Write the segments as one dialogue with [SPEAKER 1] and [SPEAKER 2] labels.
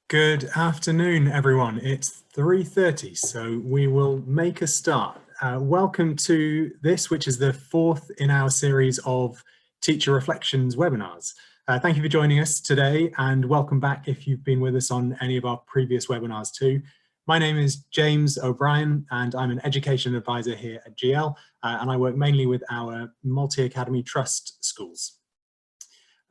[SPEAKER 1] Good afternoon, everyone. It's 3:30, so we will make a start. Welcome to this, which is the fourth in our series of Teacher Reflections webinars. Thank you for joining us today, and welcome back if you've been with us on any of our previous webinars too. My name is James O'Brien, and I'm an Education Advisor here at GL, and I work mainly with our multi-academy trust schools.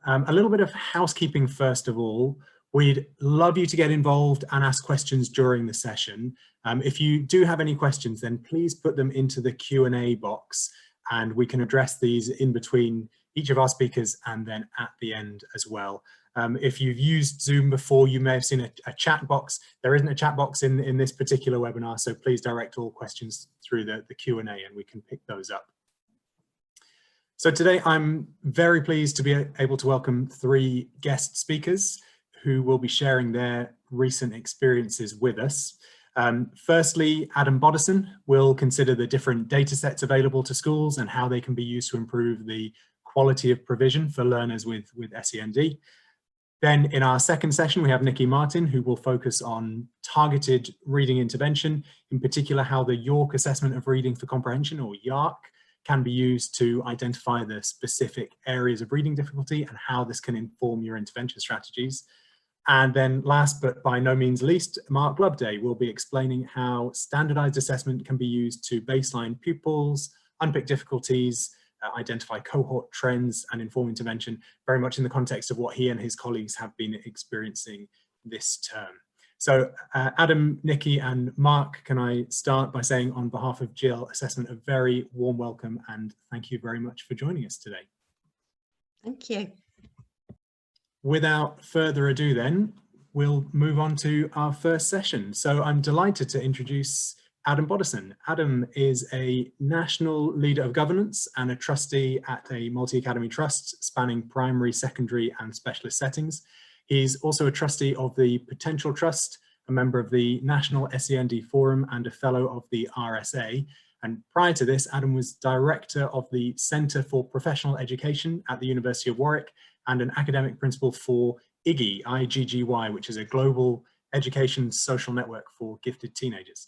[SPEAKER 1] A little bit of housekeeping first of all. We'd love you to get involved and ask questions during the session. If you do have any questions, then please put them into the Q&A box and we can address these in between each of our speakers and then at the end as well. If you've used Zoom before, you may have seen a chat box. There isn't a chat box in this particular webinar, so please direct all questions through the Q&A and we can pick those up. So today I'm very pleased to be able to welcome three guest speakers who will be sharing their recent experiences with us. Firstly, Adam Boddison will consider the different data sets available to schools and how they can be used to improve the quality of provision for learners with SEND. Then in our second session, we have Nicky Martin, who will focus on targeted reading intervention, in particular how the YARC assessment of reading for comprehension, or YARC, can be used to identify the specific areas of reading difficulty and how this can inform your intervention strategies. And then last but by no means least, Mark Loveday will be explaining how standardized assessment can be used to baseline pupils, unpick difficulties, identify cohort trends and inform intervention, very much in the context of what he and his colleagues have been experiencing this term. So Adam, Nicky and Mark, can I start by saying on behalf of GL Assessment, a very warm welcome and thank you very much for joining us today.
[SPEAKER 2] Thank you.
[SPEAKER 1] Without further ado then, we'll move on to our first session. So I'm delighted to introduce Adam Boddison. Adam is a national leader of governance and a trustee at a multi-academy trust spanning primary, secondary and specialist settings. He's also a trustee of the Potential Trust, a member of the National SEND Forum and a fellow of the RSA. And prior to this, Adam was director of the Centre for Professional Education at the University of Warwick and an academic principal for IGGY, which is a global education social network for gifted teenagers.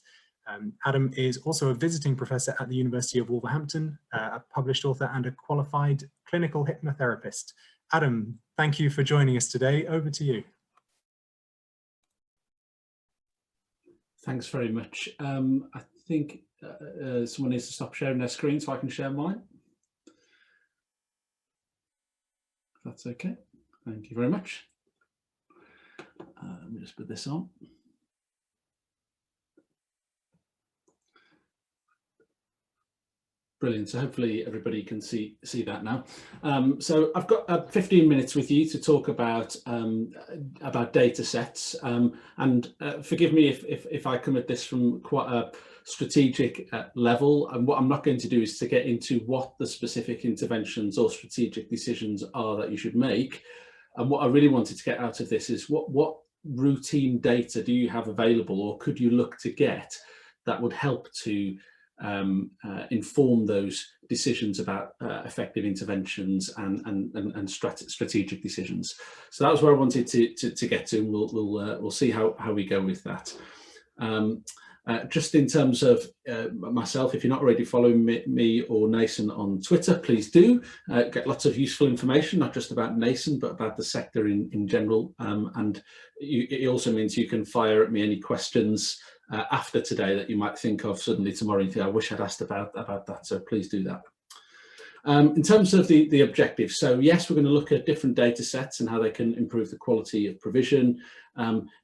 [SPEAKER 1] Adam is also a visiting professor at the University of Wolverhampton, a published author and a qualified clinical hypnotherapist. Adam, thank you for joining us today. Over to you.
[SPEAKER 3] Thanks very much. I think someone needs to stop sharing their screen so I can share mine. That's okay. Thank you very much. Let me just put this on. Brilliant. So hopefully everybody can see that now. So I've got 15 minutes with you to talk about data sets. And forgive me if I come at this from quite a strategic level. And what I'm not going to do is to get into what the specific interventions or strategic decisions are that you should make. And what I really wanted to get out of this is what routine data do you have available or could you look to get that would help to inform those decisions about effective interventions and strategic decisions. So that was where I wanted to get to, and we'll see how we go with that. Just in terms of myself, if you're not already following me or nasen on Twitter, please do get lots of useful information, not just about nasen, but about the sector in general. And it also means you can fire at me any questions after today that you might think of suddenly tomorrow. You think, I wish I'd asked about that, so please do that. In terms of the objectives, so yes, we're going to look at different data sets and how they can improve the quality of provision.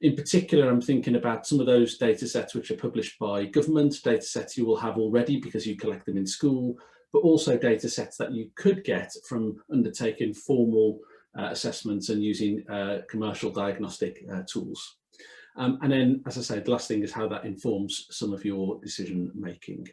[SPEAKER 3] In particular, I'm thinking about some of those data sets which are published by government, data sets you will have already because you collect them in school, but also data sets that you could get from undertaking formal assessments and using commercial diagnostic tools. And then, as I said, the last thing is how that informs some of your decision making.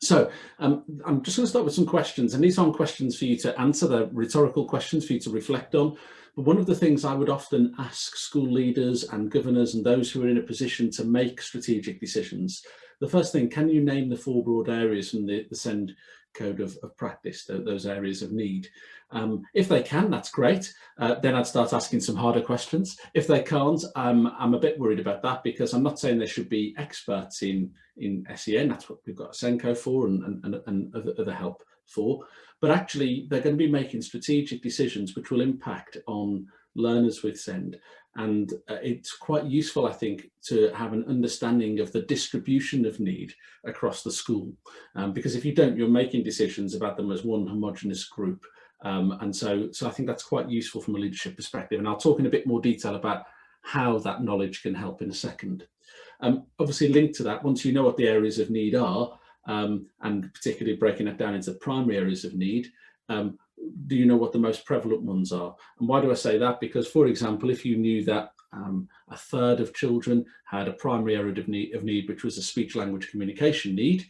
[SPEAKER 3] So I'm just going to start with some questions, and these aren't questions for you to answer, they're rhetorical questions for you to reflect on. But one of the things I would often ask school leaders and governors and those who are in a position to make strategic decisions, the first thing, can you name the four broad areas from the SEND code of practice, those areas of need. If they can, that's great. Then I'd start asking some harder questions. If they can't, I'm a bit worried about that, because I'm not saying they should be experts in SEN. That's what we've got Senko for and other help for. But actually, they're going to be making strategic decisions which will impact on learners with SEND. And it's quite useful, I think, to have an understanding of the distribution of need across the school. Because if you don't, you're making decisions about them as one homogenous group. And so I think that's quite useful from a leadership perspective. And I'll talk in a bit more detail about how that knowledge can help in a second. Obviously linked to that, once you know what the areas of need are, and particularly breaking it down into primary areas of need, do you know what the most prevalent ones are? And why do I say that? Because, for example, if you knew that a third of children had a primary area of need, which was a speech language communication need,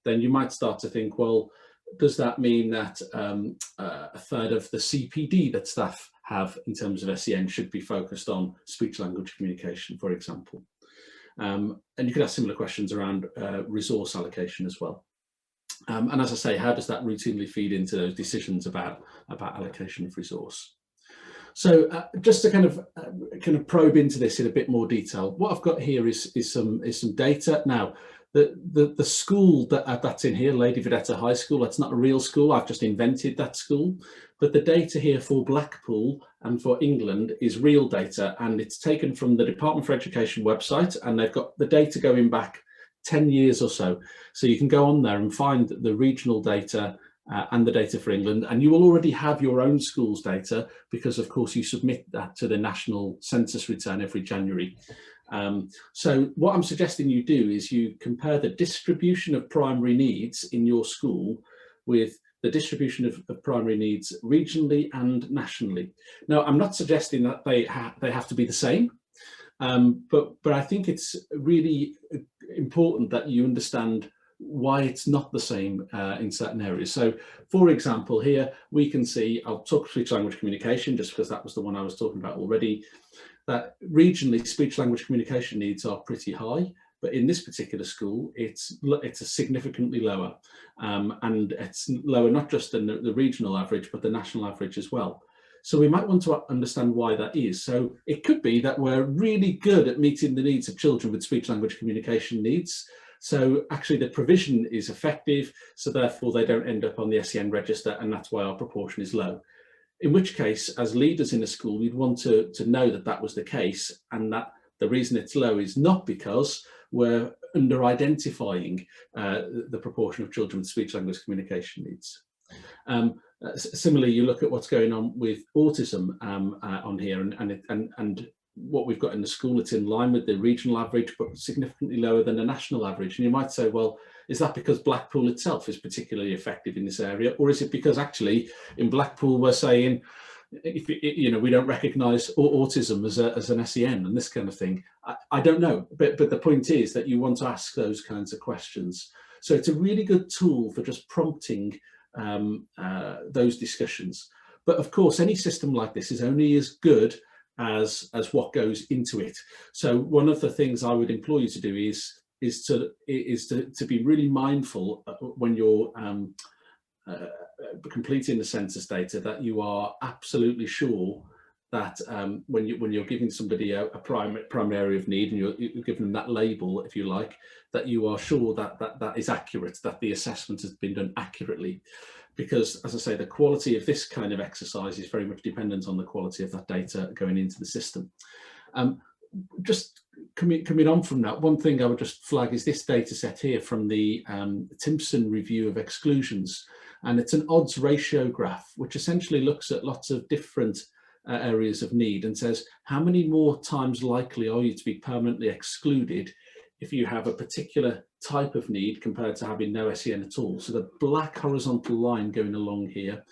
[SPEAKER 3] then you might start to think, well, does that mean that a third of the CPD that staff have in terms of SEN should be focused on speech language communication, for example? And you could ask similar questions around resource allocation as well. And as I say, how does that routinely feed into those decisions about allocation of resource? So just to kind of probe into this in a bit more detail, what I've got here is some data. Now, the school that's in here, Lady Vedetta High School, that's not a real school. I've just invented that school. But the data here for Blackpool and for England is real data, and it's taken from the Department for Education website, and they've got the data going back 10 years or so. So you can go on there and find the regional data and the data for England, and you will already have your own school's data, because of course you submit that to the national census return every January. So what I'm suggesting you do is you compare the distribution of primary needs in your school with the distribution of primary needs regionally and nationally. Now, I'm not suggesting that they have to be the same, but I think it's really important that you understand why it's not the same in certain areas. So, for example, here we can see, I'll talk speech language communication just because that was the one I was talking about already, that regionally speech language communication needs are pretty high, but in this particular school, it's a significantly lower, and it's lower not just than the regional average, but the national average as well. So we might want to understand why that is. So it could be that we're really good at meeting the needs of children with speech language communication needs. So actually the provision is effective, so therefore they don't end up on the SEN register, and that's why our proportion is low. In which case, as leaders in a school, we'd want to know that that was the case, and that the reason it's low is not because we're under-identifying the proportion of children with speech language communication needs. Similarly, you look at what's going on with autism on here, and what we've got in the school, it's in line with the regional average, but significantly lower than the national average. And you might say, well, is that because Blackpool itself is particularly effective in this area? Or is it because actually in Blackpool we're saying, if we don't recognise autism as an SEN and this kind of thing? I don't know, but the point is that you want to ask those kinds of questions. So it's a really good tool for just prompting those discussions. But of course, any system like this is only as good as what goes into it. So one of the things I would implore you to do is to be really mindful when you're completing the census data, that you are absolutely sure that when you're giving somebody a primary area of need, and you're giving them that label, if you like, that you are sure that is accurate, that the assessment has been done accurately. Because, as I say, the quality of this kind of exercise is very much dependent on the quality of that data going into the system. Just coming on from that, one thing I would just flag is this data set here from the Timpson review of exclusions. And it's an odds ratio graph, which essentially looks at lots of different areas of need and says, how many more times likely are you to be permanently excluded if you have a particular type of need compared to having no SEN at all? So the black horizontal line going along here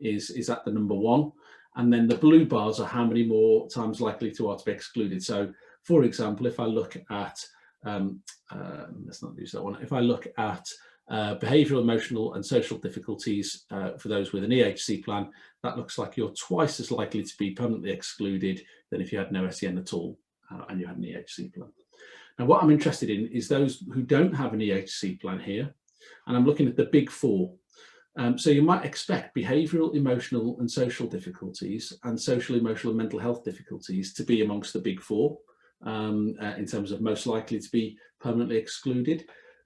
[SPEAKER 3] is at the number 1. And then the blue bars are how many more times likely to are to be excluded. So for example, if I look at, let's not use that one. If I look at behavioural, emotional and social difficulties for those with an EHC plan, that looks like you're twice as likely to be permanently excluded than if you had no SEN at all and you had an EHC plan. Now, what I'm interested in is those who don't have an EHC plan here, and I'm looking at the big 4. So you might expect behavioural, emotional and social difficulties and social, emotional and mental health difficulties to be amongst the big four in terms of most likely to be permanently excluded.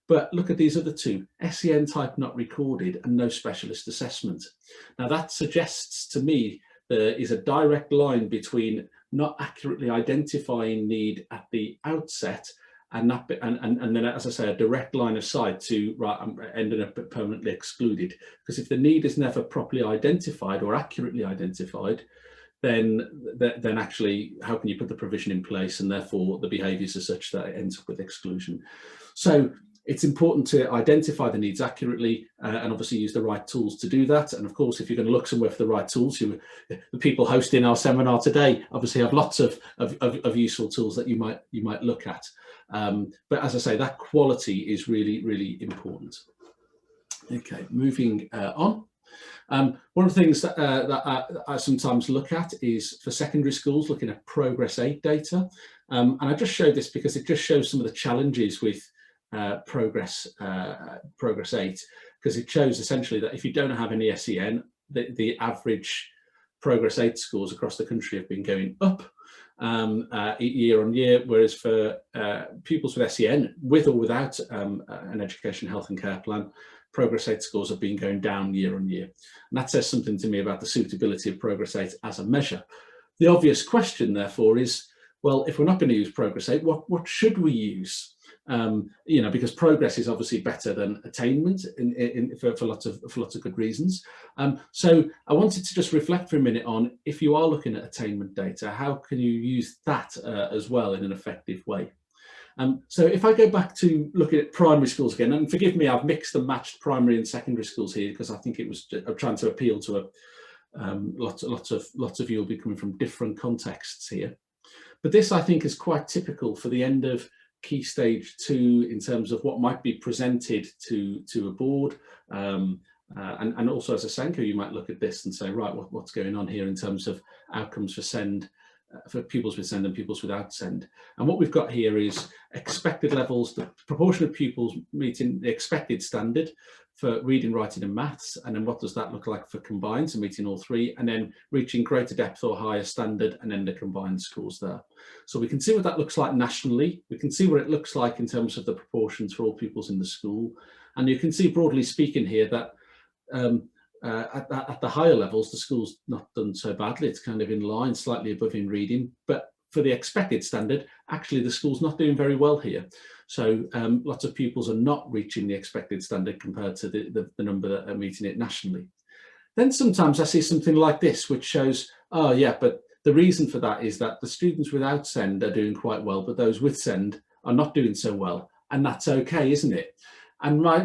[SPEAKER 3] But look at these other two: SEN type not recorded and no specialist assessment. Now that suggests to me there is a direct line between not accurately identifying need at the outset and then, as I say, a direct line of sight to, right, I'm ending up permanently excluded. Because if the need is never properly identified or accurately identified, then actually how can you put the provision in place, and therefore the behaviours are such that it ends up with exclusion. So it's important to identify the needs accurately and obviously use the right tools to do that. And of course, if you're going to look somewhere for the right tools, the people hosting our seminar today obviously have lots of useful tools that you might look at. But as I say, that quality is really, really important. Okay, moving on. One of the things that I sometimes look at is for secondary schools, looking at Progress 8 data. And I just show this because it just shows some of the challenges with Progress 8, because it shows essentially that if you don't have any SEN, the average Progress 8 scores across the country have been going up year on year, whereas for pupils with SEN, with or without an education, health and care plan, Progress 8 scores have been going down year on year. And that says something to me about the suitability of Progress 8 as a measure. The obvious question, therefore, is, well, if we're not going to use Progress 8, what should we use? You know, because progress is obviously better than attainment for lots of good reasons. So I wanted to just reflect for a minute on, if you are looking at attainment data, how can you use that as well in an effective way? So if I go back to looking at primary schools again, and forgive me, I've mixed and matched primary and secondary schools here because I think it was I'm trying to appeal to lots of you will be coming from different contexts here. But this, I think, is quite typical for the end of Key Stage 2 in terms of what might be presented to a board, and also as a SENCO you might look at this and say, right, what's going on here in terms of outcomes for SEND, for pupils with SEND and pupils without SEND. And what we've got here is expected levels, the proportion of pupils meeting the expected standard for reading, writing and maths, and then what does that look like for combined, so meeting all three, and then reaching greater depth or higher standard, and then the combined scores there. So we can see what that looks like nationally, we can see what it looks like in terms of the proportions for all pupils in the school, and you can see, broadly speaking here, that at the higher levels the school's not done so badly, it's kind of in line, slightly above in reading, but for the expected standard, actually the school's not doing very well here. So lots of pupils are not reaching the expected standard compared to the number that are meeting it nationally. Then sometimes I see something like this, which shows, oh yeah, but the reason for that is that the students without SEND are doing quite well, but those with SEND are not doing so well. And that's okay, isn't it? And I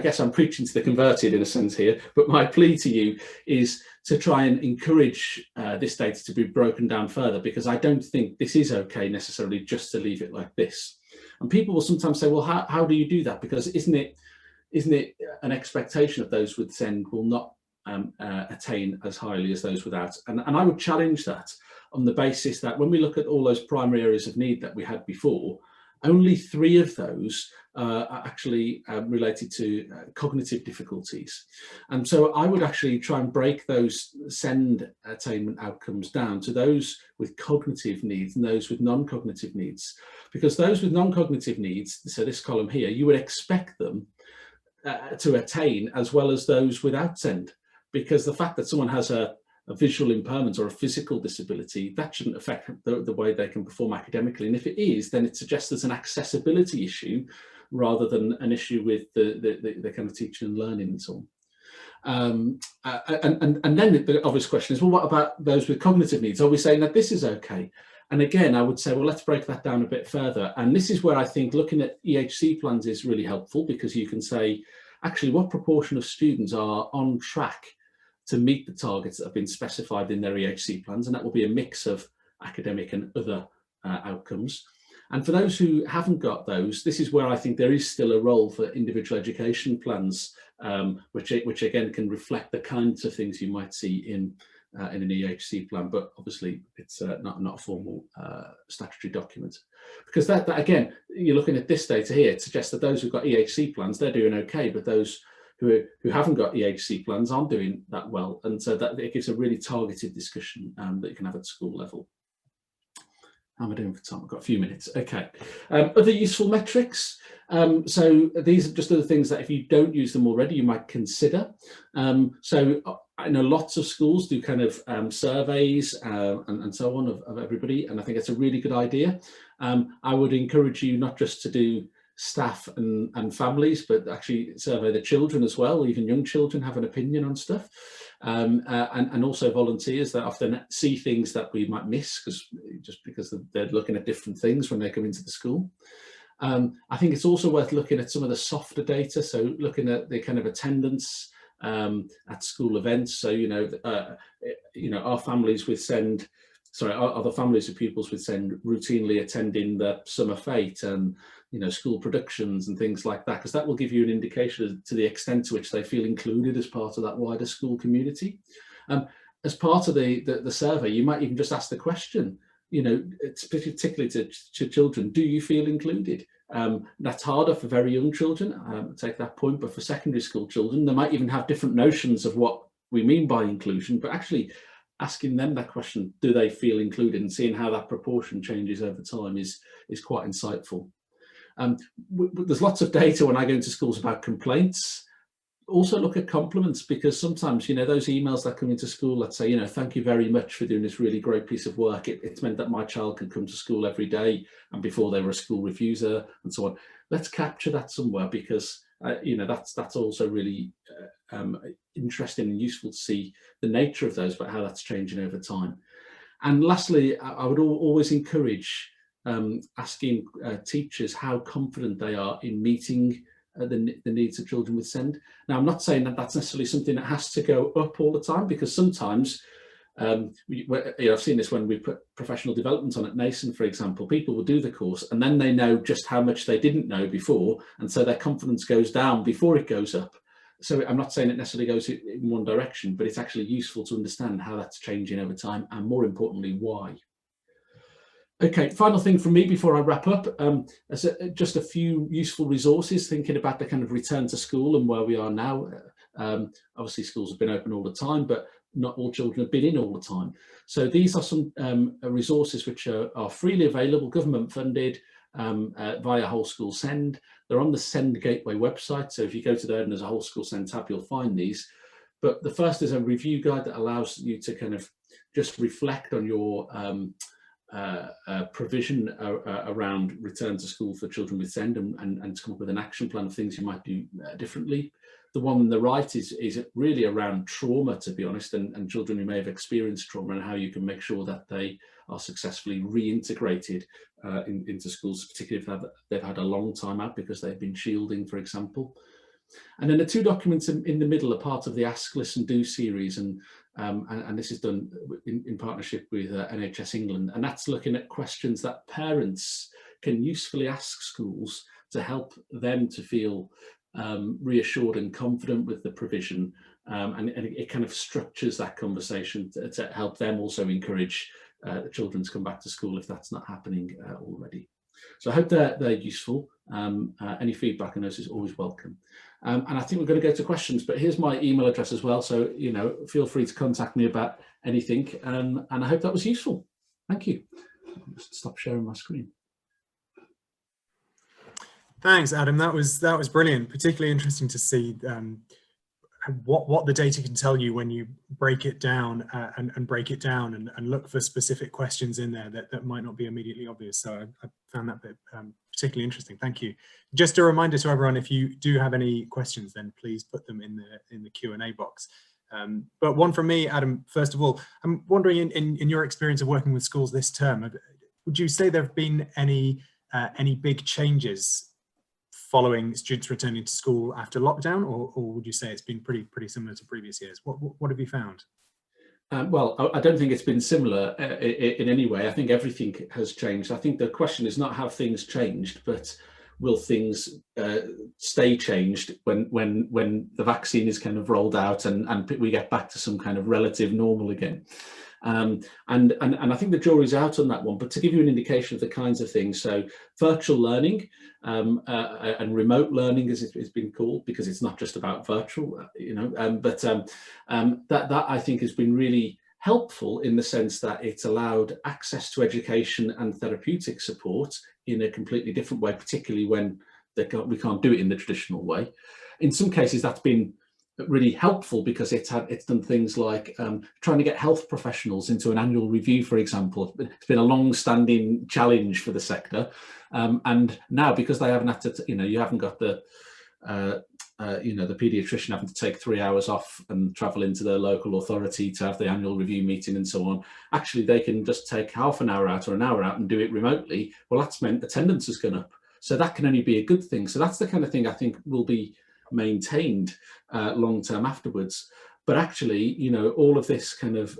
[SPEAKER 3] guess I'm preaching to the converted in a sense here, but my plea to you is to try and encourage this data to be broken down further, because I don't think this is okay necessarily just to leave it like this. And people will sometimes say, well, how do you do that? Because isn't it an expectation of those with SEND will not attain as highly as those without? And I would challenge that on the basis that when we look at all those primary areas of need that we had before, only 3 of those are actually related to cognitive difficulties. And so I would actually try and break those SEND attainment outcomes down to those with cognitive needs and those with non-cognitive needs. Because those with non-cognitive needs, so this column here, you would expect them to attain as well as those without SEND. Because the fact that someone has a visual impairment or a physical disability, that shouldn't affect the way they can perform academically. And if it is, then it suggests there's an accessibility issue rather than an issue with the kind of teaching and learning and so on. And then the obvious question is, well, what about those with cognitive needs? Are we saying that this is okay? And again, I would say, well, let's break that down a bit further. And this is where I think looking at EHC plans is really helpful, because you can say, actually, what proportion of students are on track to meet the targets that have been specified in their EHC plans, and that will be a mix of academic and other outcomes. And for those who haven't got those, this is where I think there is still a role for individual education plans, which again can reflect the kinds of things you might see in in an EHC plan, but obviously it's not a formal statutory document. Because that again, you're looking at this data here, it suggests that those who've got EHC plans, they're doing okay, but those who haven't got EHC plans aren't doing that well. And so that it gives a really targeted discussion that you can have at school level. How am I doing for time? I've got a few minutes. Okay. Other useful metrics. So these are just other things that if you don't use them already, you might consider. So I know lots of schools do kind of surveys and so on of everybody, and I think it's a really good idea. I would encourage you not just to do staff and families, but actually survey the children as well. Even young children have an opinion on stuff, and also volunteers that often see things that we might miss because they're looking at different things when they come into the school. I think it's also worth looking at some of the softer data, so looking at the kind of attendance at school events. So our families with SEND, are the families of pupils with SEND routinely attending the summer fete and school productions and things like that, because that will give you an indication to the extent to which they feel included as part of that wider school community. As part of the survey, you might even just ask the question, it's particularly to children, do you feel included? That's harder for very young children, take that point, but for secondary school children, they might even have different notions of what we mean by inclusion, but actually asking them that question, do they feel included, and seeing how that proportion changes over time is quite insightful. There's lots of data when I go into schools about complaints. Also look at compliments, because sometimes those emails that come into school, let's say thank you very much for doing this really great piece of work, it's meant that my child could come to school every day, and before they were a school refuser and so on. Let's capture that somewhere, because that's also really interesting and useful to see the nature of those, but how that's changing over time. And lastly, I would always encourage asking teachers how confident they are in meeting the needs of children with SEND. Now, I'm not saying that that's necessarily something that has to go up all the time, because sometimes I've seen this when we put professional development on at nasen, for example. People will do the course and then they know just how much they didn't know before, and so their confidence goes down before it goes up. So I'm not saying it necessarily goes in one direction, but it's actually useful to understand how that's changing over time, and more importantly, why. Okay, final thing from me before I wrap up, just a few useful resources thinking about the kind of return to school and where we are now. Obviously schools have been open all the time, but not all children have been in all the time. So these are some resources which are freely available, government funded, via Whole School SEND. They're on the SEND Gateway website, so if you go to there and there's a Whole School SEND tab, you'll find these. But the first is a review guide that allows you to kind of just reflect on your provision around return to school for children with SEND, and to come up with an action plan of things you might do differently. The one on the right is really around trauma, to be honest, and children who may have experienced trauma, and how you can make sure that they are successfully reintegrated into schools, particularly if they've had a long time out because they've been shielding, for example. And then the two documents in the middle are part of the Ask, Listen, Do series, and this is done in partnership with NHS England, and that's looking at questions that parents can usefully ask schools to help them to feel reassured and confident with the provision, and it kind of structures that conversation to help them also encourage children to come back to school if that's not happening already. So I hope they're useful. Any feedback on those is always welcome. And I think we're going to go to questions, but here's my email address as well, so feel free to contact me about anything, and I hope that was useful. Thank you. I'll just stop sharing my screen.
[SPEAKER 1] Thanks, Adam. That was brilliant. Particularly interesting to see what the data can tell you when you break it down and break it down and look for specific questions in there that might not be immediately obvious. So I found that bit particularly interesting. Thank you. Just a reminder to everyone, if you do have any questions, then please put them in the Q&A box. But one from me, Adam, first of all, I'm wondering in your experience of working with schools this term, would you say there have been any big changes following students returning to school after lockdown, or would you say it's been pretty similar to previous years? What have you found?
[SPEAKER 3] Well, I don't think it's been similar in any way. I think everything has changed. I think the question is not have things changed, but will things stay changed when the vaccine is kind of rolled out and we get back to some kind of relative normal again? And I think the jury's out on that one, but to give you an indication of the kinds of things, so virtual learning and remote learning, as it's been called, because it's not just about virtual, that I think has been really helpful in the sense that it's allowed access to education and therapeutic support in a completely different way, particularly when we can't do it in the traditional way. In some cases, that's been really helpful because it's done things like trying to get health professionals into an annual review, for example. It's been a long-standing challenge for the sector, and now because they haven't had to, you haven't got the the paediatrician having to take 3 hours off and travel into their local authority to have the annual review meeting and so on. Actually, they can just take half an hour out or an hour out and do it remotely. Well, that's meant attendance has gone up, so that can only be a good thing. So that's the kind of thing I think will be maintained long term afterwards. But actually, all of this kind of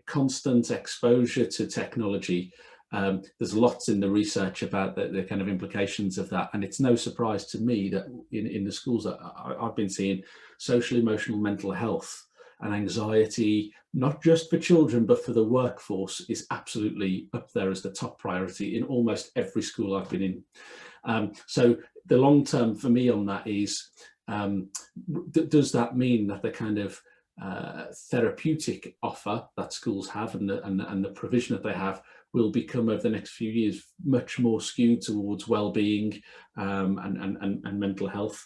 [SPEAKER 3] constant exposure to technology, there's lots in the research about the kind of implications of that, and it's no surprise to me that in the schools that I've been seeing, social, emotional, mental health and anxiety, not just for children but for the workforce, is absolutely up there as the top priority in almost every school I've been in. So the long term for me on that is, does that mean that the kind of therapeutic offer that schools have and the provision that they have will become over the next few years much more skewed towards well-being and mental health,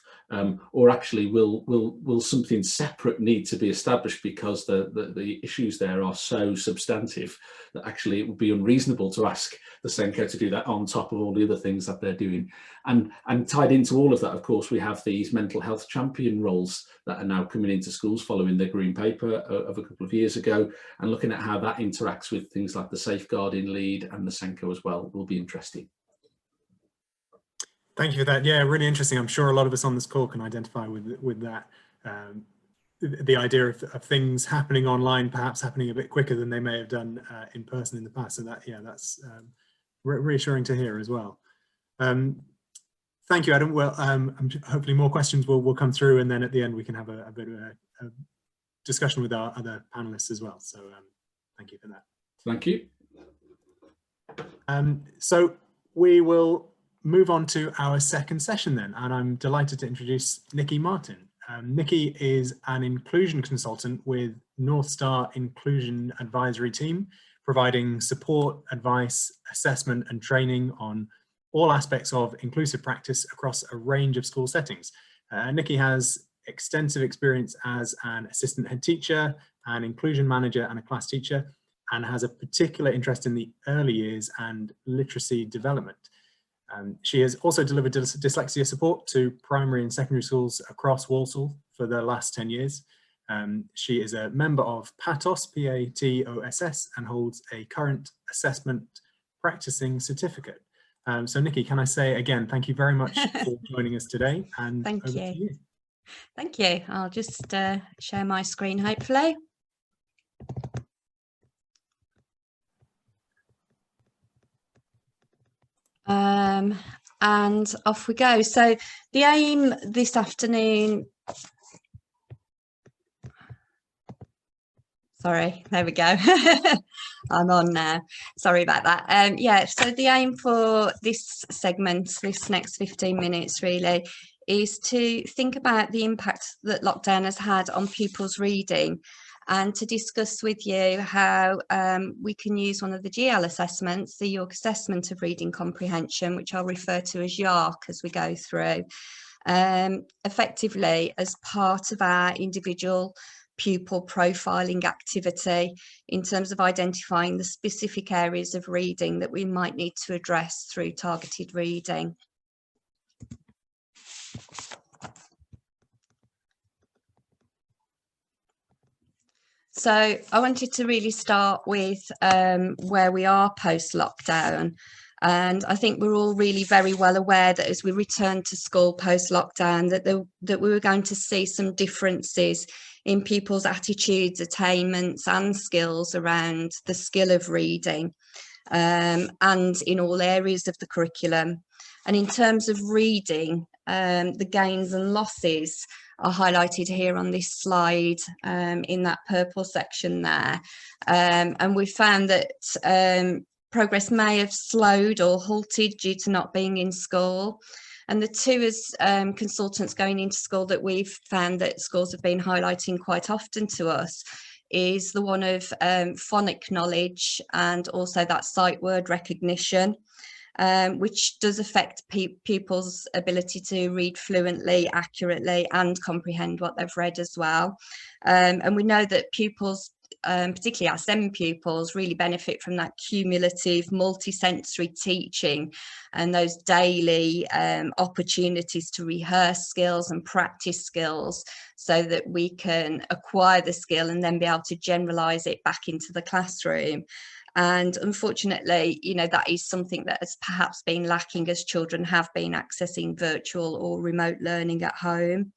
[SPEAKER 3] or actually will something separate need to be established because the issues there are so substantive that actually it would be unreasonable to ask the Senko to do that on top of all the other things that they're doing. And tied into all of that, of course, we have these mental health champion roles that are now coming into schools following the green paper of a couple of years ago, and looking at how that interacts with things like the safeguarding lead and the Senko as well will be interesting.
[SPEAKER 1] Thank you for that. Yeah, really interesting. I'm sure a lot of us on this call can identify with that. The idea of things happening online, perhaps happening a bit quicker than they may have done in person in the past. So that, that's reassuring to hear as well. Thank you, Adam. Well, hopefully more questions will come through, and then at the end we can have a bit of a discussion with our other panelists as well. So thank you for that.
[SPEAKER 3] Thank you.
[SPEAKER 1] So we will move on to our second session then, and I'm delighted to introduce Nicky Martin. Nicky is an inclusion consultant with North Star Inclusion Advisory Team, providing support, advice, assessment and training on all aspects of inclusive practice across a range of school settings. Nicky has extensive experience as an assistant head teacher, an inclusion manager and a class teacher, and has a particular interest in the early years and literacy development. She has also delivered dyslexia support to primary and secondary schools across Walsall for the last 10 years. She is a member of PATOS, P-A-T-O-S-S, and holds a current assessment practicing certificate. So Nicky, can I say again, thank you very much for joining us today, and
[SPEAKER 2] Thank
[SPEAKER 1] over to you.
[SPEAKER 2] Thank you. I'll just share my screen, hopefully. And off we go. So the aim this afternoon, sorry, there we go. I'm on now. Sorry about that. Yeah, so the aim for this segment, this next 15 minutes really, is to think about the impact that lockdown has had on pupils' reading, and to discuss with you how we can use one of the GL assessments, the York Assessment of Reading Comprehension, which I'll refer to as YARC as we go through, effectively as part of our individual pupil profiling activity in terms of identifying the specific areas of reading that we might need to address through targeted reading. So I wanted to really start with where we are post-lockdown. And I think we're all really very well aware that as we return to school post-lockdown, that we were going to see some differences in people's attitudes, attainments and skills around the skill of reading. and in all areas of the curriculum. And in terms of reading, the gains and losses are highlighted here on this slide in that purple section there. And we found that progress may have slowed or halted due to not being in school. And the two as consultants going into school that we've found that schools have been highlighting quite often to us is the one of phonic knowledge and also that sight word recognition, which does affect pupils' ability to read fluently, accurately, and comprehend what they've read as well. And we know that pupils, particularly our SEN pupils, really benefit from that cumulative multisensory teaching and those daily opportunities to rehearse skills and practice skills so that we can acquire the skill and then be able to generalize it back into the classroom. And unfortunately, you know, that is something that has perhaps been lacking as children have been accessing virtual or remote learning at home.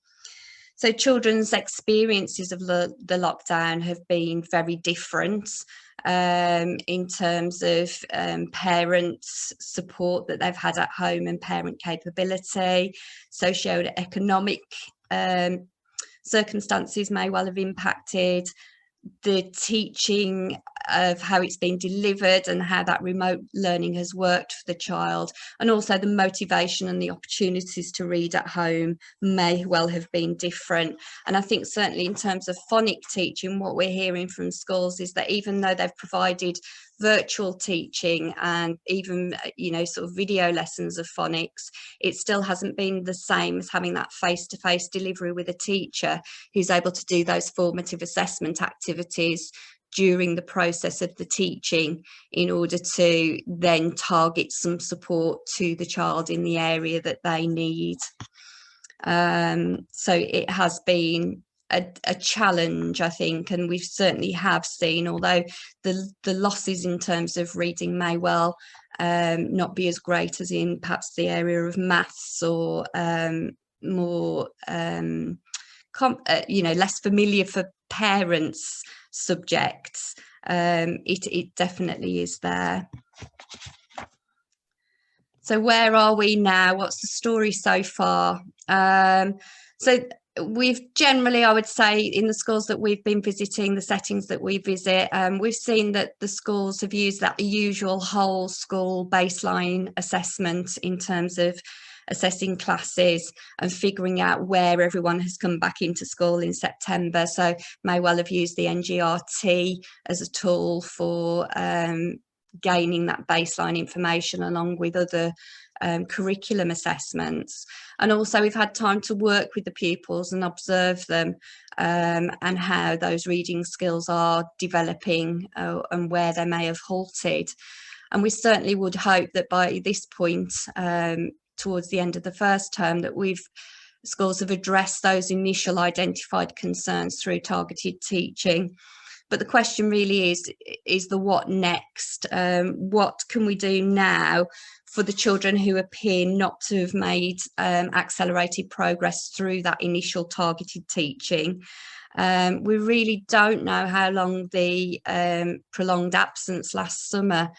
[SPEAKER 2] So children's experiences of the lockdown have been very different in terms of parents' support that they've had at home and parent capability. Socio-economic circumstances may well have impacted the teaching of how it's been delivered and how that remote learning has worked for the child, and also the motivation and the opportunities to read at home may well have been different. And I think certainly in terms of phonic teaching, what we're hearing from schools is that even though they've provided virtual teaching and even, you know, sort of video lessons of phonics, it still hasn't been the same as having that face-to-face delivery with a teacher who's able to do those formative assessment activities during the process of the teaching in order to then target some support to the child in the area that they need. So it has been a challenge, I think, and we certainly have seen, although the losses in terms of reading may well not be as great as in perhaps the area of maths or more you know, less familiar for parents subjects, it definitely is there. So where are we now? What's the story so far? So we've generally, I would say, in the schools that we've been visiting, the settings that we visit, we've seen that the schools have used that usual whole school baseline assessment in terms of assessing classes and figuring out where everyone has come back into school in September. So may well have used the NGRT as a tool for gaining that baseline information along with other curriculum assessments. And also we've had time to work with the pupils and observe them and how those reading skills are developing and where they may have halted. And we certainly would hope that by this point, towards the end of the first term, that schools have addressed those initial identified concerns through targeted teaching. But the question really is the what next? What can we do now for the children who appear not to have made accelerated progress through that initial targeted teaching? We really don't know how long the prolonged absence last summer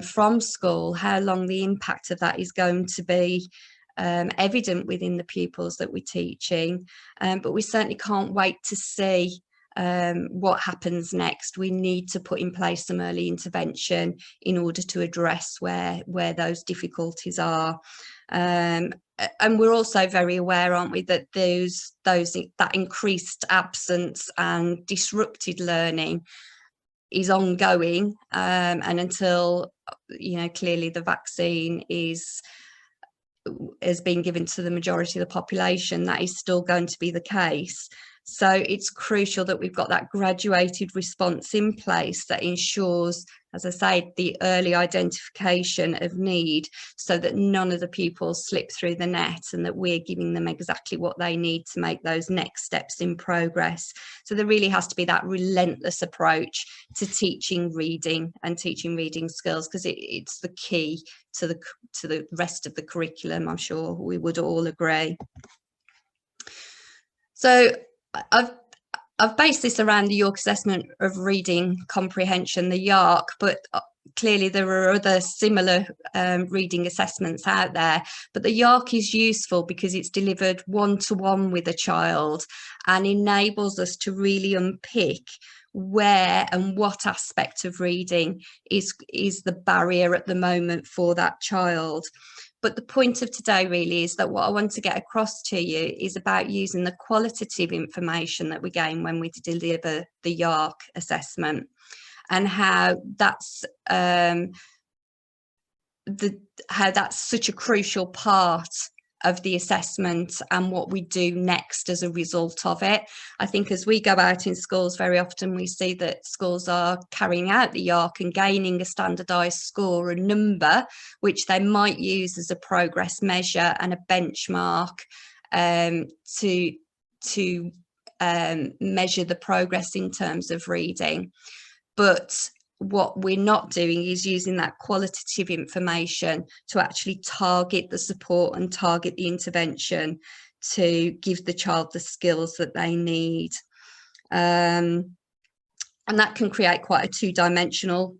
[SPEAKER 2] from school, how long the impact of that is going to be evident within the pupils that we're teaching. But we certainly can't wait to see what happens next. We need to put in place some early intervention in order to address where those difficulties are. And we're also very aware, aren't we, that that increased absence and disrupted learning is ongoing, and until, you know, clearly the vaccine has been given to the majority of the population, that is still going to be the case. So it's crucial that we've got that graduated response in place that ensures, as I say, the early identification of need so that none of the pupils slip through the net and that we're giving them exactly what they need to make those next steps in progress. So there really has to be that relentless approach to teaching reading and teaching reading skills, because it's the key to the rest of the curriculum. I'm sure we would all agree. So I've based this around the YARC assessment of reading comprehension, the YARC, but clearly there are other similar reading assessments out there, but the YARC is useful because it's delivered one-to-one with a child and enables us to really unpick where and what aspect of reading is the barrier at the moment for that child. But the point of today really is that what I want to get across to you is about using the qualitative information that we gain when we deliver the YARC assessment, and how that's such a crucial part of the assessment and what we do next as a result of it. I think as we go out in schools, very often we see that schools are carrying out the YARC and gaining a standardised score, a number, which they might use as a progress measure and a benchmark to measure the progress in terms of reading. But what we're not doing is using that qualitative information to actually target the support and target the intervention to give the child the skills that they need. And that can create quite a two-dimensional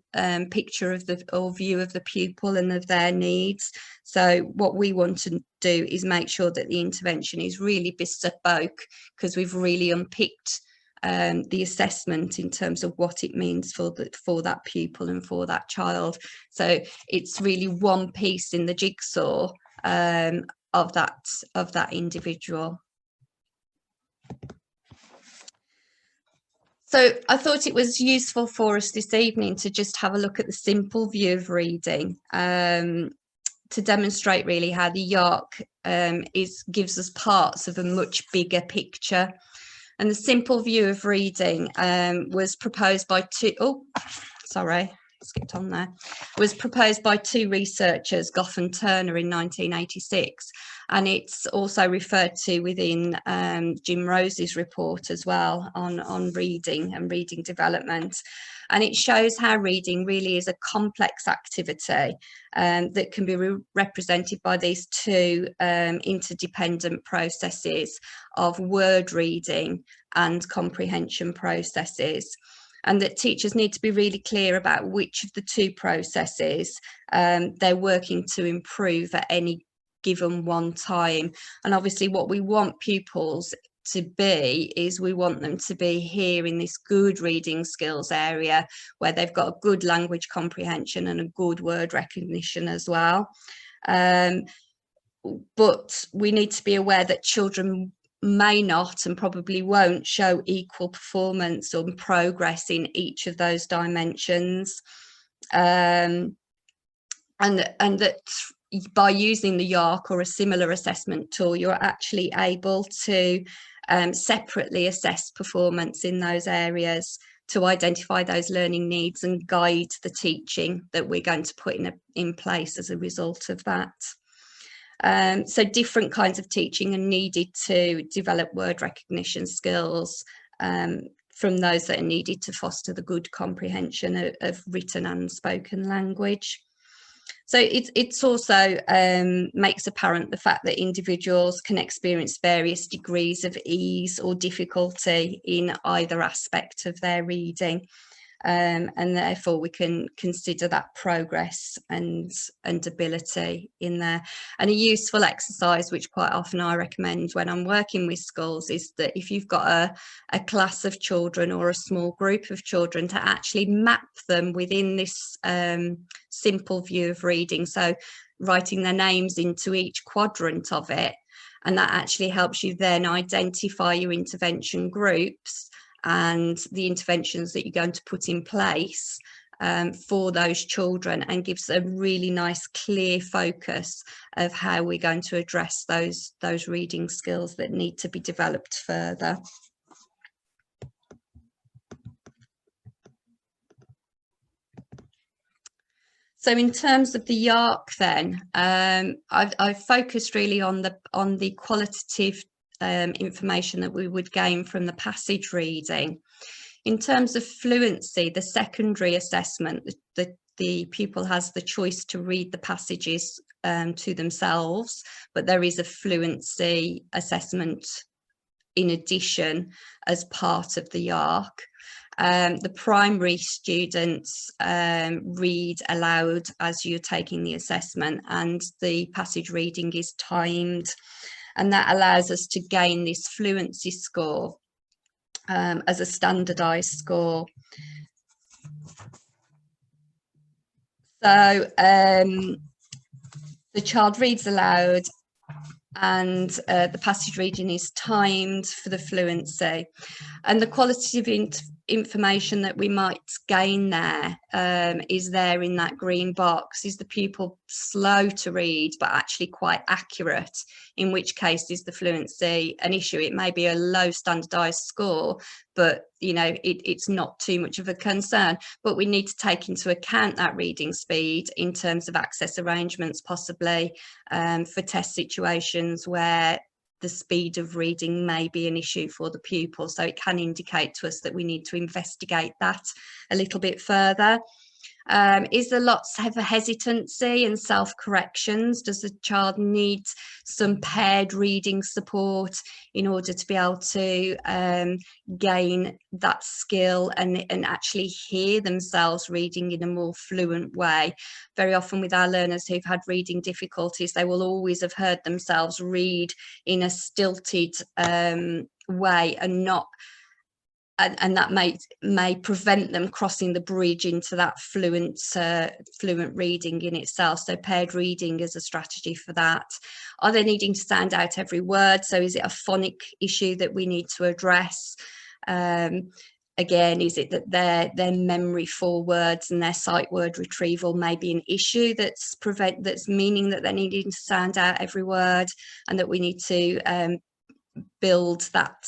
[SPEAKER 2] picture of or view of the pupil and of their needs. So what we want to do is make sure that the intervention is really bespoke, because we've really unpicked the assessment in terms of what it means for that pupil and for that child. So it's really one piece in the jigsaw of that individual. So I thought it was useful for us this evening to just have a look at the simple view of reading, to demonstrate really how the YARC gives us parts of a much bigger picture. And the simple view of reading was proposed by was proposed by two researchers, Goff and Turner, in 1986. And it's also referred to within Jim Rose's report as well on reading and reading development. And it shows how reading really is a complex activity that can be represented by these two interdependent processes of word reading and comprehension processes. And that teachers need to be really clear about which of the two processes they're working to improve at any given one time. And obviously what we want pupils to be is we want them to be here in this good reading skills area where they've got a good language comprehension and a good word recognition as well. But we need to be aware that children may not and probably won't show equal performance or progress in each of those dimensions, and that by using the YARC or a similar assessment tool, you're actually able to separately assess performance in those areas to identify those learning needs and guide the teaching that we're going to put in place as a result of that. So different kinds of teaching are needed to develop word recognition skills from those that are needed to foster the good comprehension of written and spoken language. So it's also makes apparent the fact that individuals can experience various degrees of ease or difficulty in either aspect of their reading. And therefore we can consider that progress and ability in there. And a useful exercise, which quite often I recommend when I'm working with schools, is that if you've got a class of children or a small group of children, to actually map them within this simple view of reading. So writing their names into each quadrant of it, and that actually helps you then identify your intervention groups and the interventions that you're going to put in place for those children, and gives a really nice clear focus of how we're going to address those reading skills that need to be developed further. So in terms of the YARC then, I've focused really on the qualitative information that we would gain from the passage reading. In terms of fluency, the secondary assessment, the pupil has the choice to read the passages to themselves, but there is a fluency assessment in addition as part of the YARC. The primary students read aloud as you're taking the assessment, and the passage reading is timed, and that allows us to gain this fluency score as a standardized score. So the child reads aloud, and the passage reading is timed for the fluency, and the qualitative information that we might gain there is there in that green box. Is the pupil slow to read but actually quite accurate, in which case is the fluency an issue? It may be a low standardized score, but you know, it's not too much of a concern, but we need to take into account that reading speed in terms of access arrangements, possibly for test situations where the speed of reading may be an issue for the pupil. So it can indicate to us that we need to investigate that a little bit further. Is there lots of hesitancy and self-corrections? Does the child need some paired reading support in order to be able to gain that skill and actually hear themselves reading in a more fluent way? Very often with our learners who've had reading difficulties, they will always have heard themselves read in a stilted way and not. And that may prevent them crossing the bridge into that fluent reading in itself. So paired reading is a strategy for that. Are they needing to sound out every word? So is it a phonic issue that we need to address? Again, is it that their memory for words and their sight word retrieval may be an issue that's meaning that they're needing to sound out every word, and that we need to build that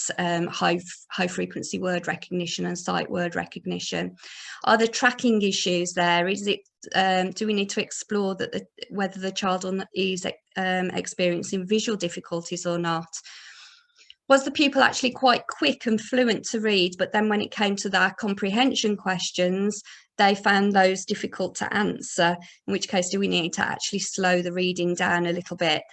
[SPEAKER 2] high frequency word recognition and sight word recognition? Are there tracking issues there? Is it do we need to explore that whether the child is experiencing visual difficulties or not? Was the pupil actually quite quick and fluent to read, but then when it came to their comprehension questions, they found those difficult to answer, in which case do we need to actually slow the reading down a little bit?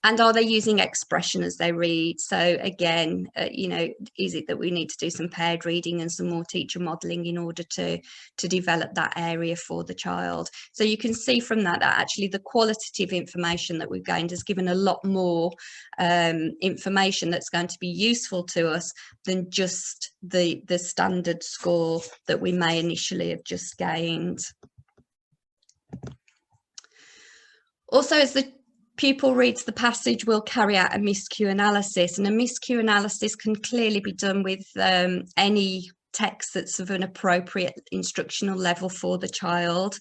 [SPEAKER 2] And are they using expression as they read? So again, you know, is it that we need to do some paired reading and some more teacher modelling in order to develop that area for the child? So you can see from that actually the qualitative information that we've gained has given a lot more information that's going to be useful to us than just the standard score that we may initially have just gained. Also, as the pupil reads the passage, we'll carry out a miscue analysis, and a miscue analysis can clearly be done with any text that's of an appropriate instructional level for the child,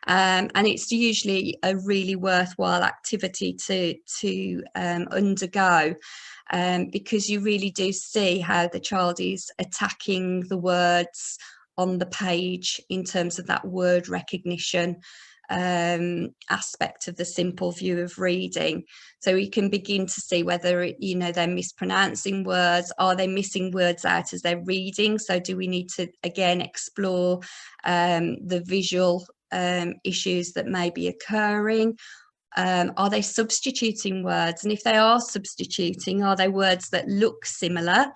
[SPEAKER 2] and it's usually a really worthwhile activity to undergo, because you really do see how the child is attacking the words on the page in terms of that word recognition aspect of the simple view of reading. So we can begin to see whether, you know, they're mispronouncing words. Are they missing words out as they're reading? So do we need to again explore the visual issues that may be occurring? Are they substituting words? And if they are substituting, are they words that look similar,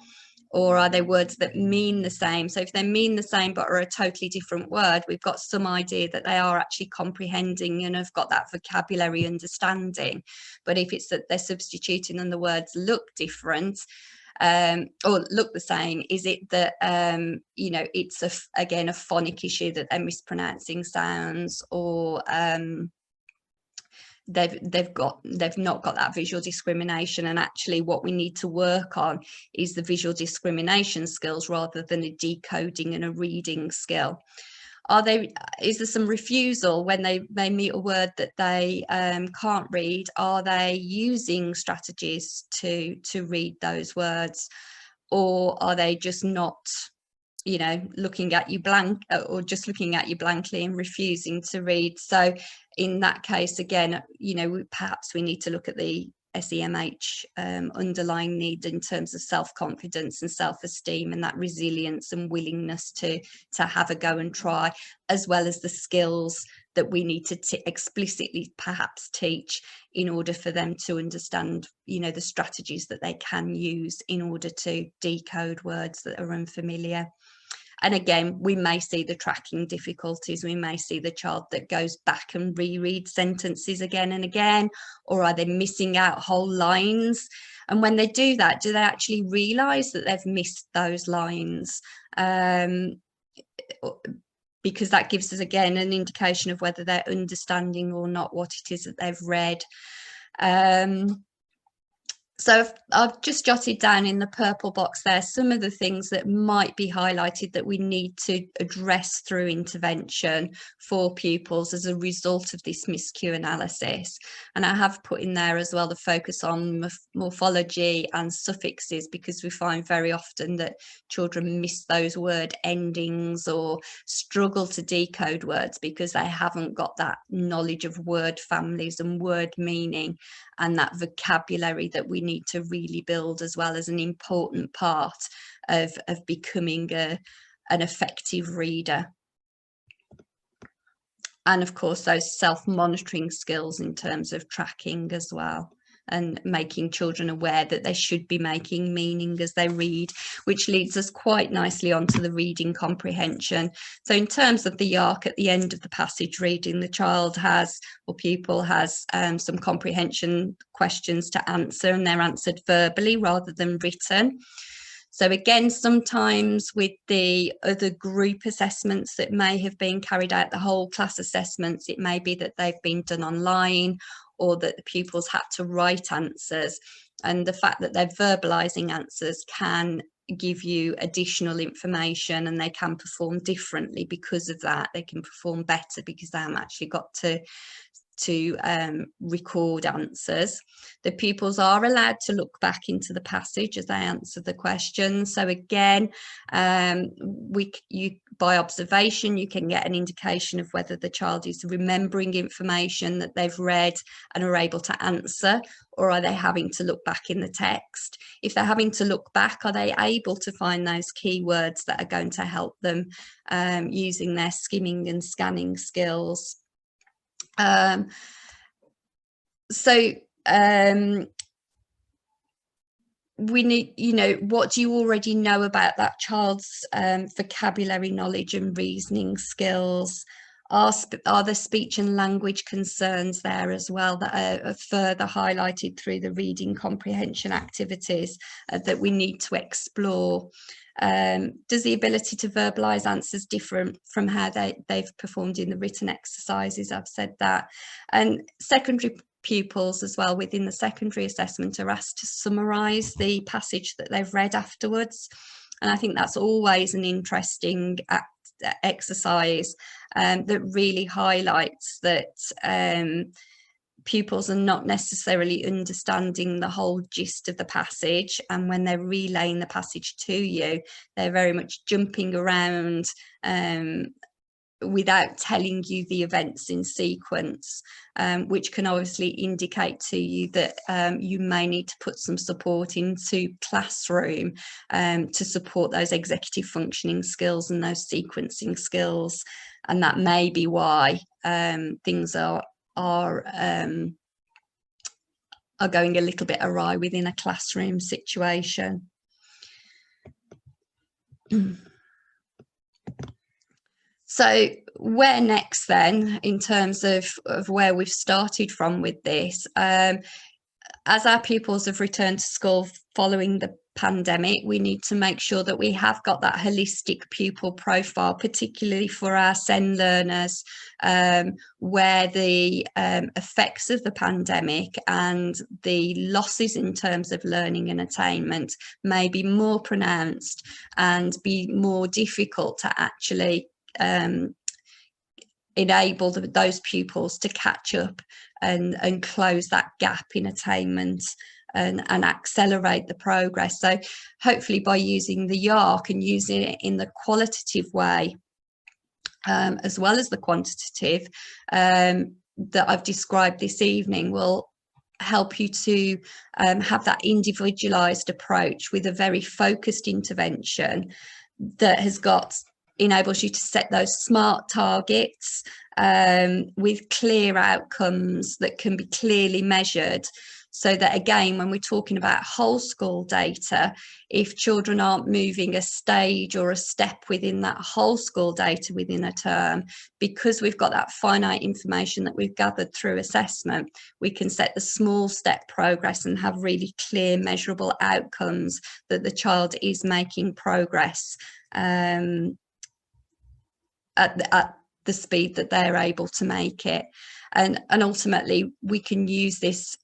[SPEAKER 2] or are they words that mean the same? So if they mean the same but are a totally different word, we've got some idea that they are actually comprehending and have got that vocabulary understanding. But if it's that they're substituting and the words look different or look the same, is it that you know, it's again a phonic issue that they're mispronouncing sounds, or they've not got that visual discrimination? And actually what we need to work on is the visual discrimination skills rather than a decoding and a reading skill. Is there some refusal when they meet a word that they can't read? Are they using strategies to read those words, or are they just not, you know, looking at you blank, or just looking at you blankly and refusing to read? So in that case, again, you know, perhaps we need to look at the SEMH underlying need in terms of self-confidence and self-esteem, and that resilience and willingness to have a go and try, as well as the skills that we need to explicitly perhaps teach in order for them to understand, you know, the strategies that they can use in order to decode words that are unfamiliar. And again, we may see the tracking difficulties. We may see the child that goes back and rereads sentences again and again, or are they missing out whole lines? And when they do that, do they actually realise that they've missed those lines? Because that gives us, again, an indication of whether they're understanding or not what it is that they've read. So I've just jotted down in the purple box there some of the things that might be highlighted that we need to address through intervention for pupils as a result of this miscue analysis. And I have put in there as well the focus on morphology and suffixes, because we find very often that children miss those word endings or struggle to decode words because they haven't got that knowledge of word families and word meaning and that vocabulary that we need to really build as well as an important part of becoming an effective reader. And of course, those self-monitoring skills in terms of tracking as well, and making children aware that they should be making meaning as they read, which leads us quite nicely onto the reading comprehension. So in terms of the YARC, at the end of the passage reading, the child has, or pupil has, some comprehension questions to answer, and they're answered verbally rather than written. So again, sometimes with the other group assessments that may have been carried out, the whole class assessments, it may be that they've been done online, or that the pupils had to write answers, and the fact that they're verbalising answers can give you additional information, and they can perform differently because of that. They can perform better because they haven't actually got to record answers. The pupils are allowed to look back into the passage as they answer the questions. So again, by observation, you can get an indication of whether the child is remembering information that they've read and are able to answer, or are they having to look back in the text? If they're having to look back, are they able to find those keywords that are going to help them using their skimming and scanning skills? We need, you know, what do you already know about that child's vocabulary knowledge and reasoning skills? Are there speech and language concerns there as well that are further highlighted through the reading comprehension activities that we need to explore? Does the ability to verbalise answers differ from how they've performed in the written exercises? I've said that. And secondary pupils as well within the secondary assessment are asked to summarise the passage that they've read afterwards. And I think that's always an interesting exercise that really highlights that pupils are not necessarily understanding the whole gist of the passage, and when they're relaying the passage to you, they're very much jumping around without telling you the events in sequence, which can obviously indicate to you that you may need to put some support into classroom to support those executive functioning skills and those sequencing skills, and that may be why things are going a little bit awry within a classroom situation. So where next then, in terms of where we've started from with this? As our pupils have returned to school following the pandemic, we need to make sure that we have got that holistic pupil profile, particularly for our SEN learners, where the effects of the pandemic and the losses in terms of learning and attainment may be more pronounced and be more difficult to actually enable those pupils to catch up and close that gap in attainment and accelerate the progress. So hopefully by using the YARC and using it in the qualitative way as well as the quantitative that I've described this evening will help you to have that individualized approach with a very focused intervention that enables you to set those SMART targets with clear outcomes that can be clearly measured. So that, again, when we're talking about whole school data, if children aren't moving a stage or a step within that whole school data within a term, because we've got that finite information that we've gathered through assessment, we can set the small step progress and have really clear measurable outcomes that the child is making progress at the speed that they're able to make it. And ultimately, we can use this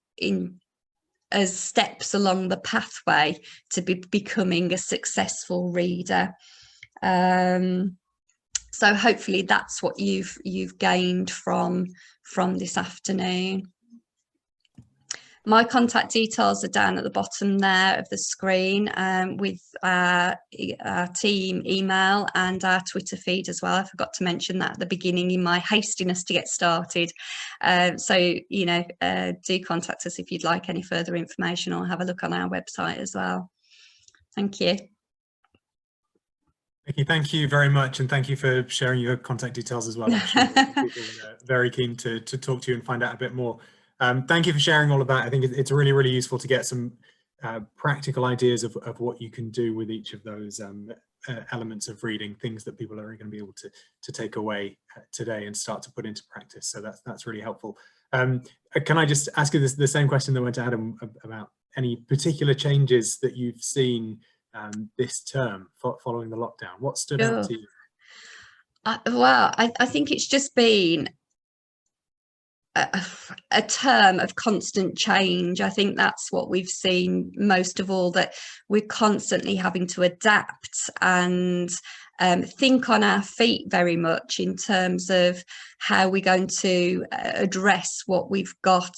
[SPEAKER 2] as steps along the pathway to becoming a successful reader. So hopefully that's what you've gained from this afternoon. My contact details are down at the bottom there of the screen, with our team email and our Twitter feed as well. I forgot to mention that at the beginning in my hastiness to get started. So, you know, do contact us if you'd like any further information, or have a look on our website as well. Thank you.
[SPEAKER 1] Nicky, thank you very much, and thank you for sharing your contact details as well. I'm sure people are very keen to talk to you and find out a bit more. Thank you for sharing all of that. I think it's really, really useful to get some practical ideas of what you can do with each of those elements of reading, things that people are going to be able to take away today and start to put into practice. So that's really helpful. Can I just ask you the same question that went to Adam about any particular changes that you've seen this term following the lockdown? What stood out to you?
[SPEAKER 2] Well, I think it's just been a term of constant change. I think that's what we've seen most of all, that we're constantly having to adapt and think on our feet very much in terms of how we're going to address what we've got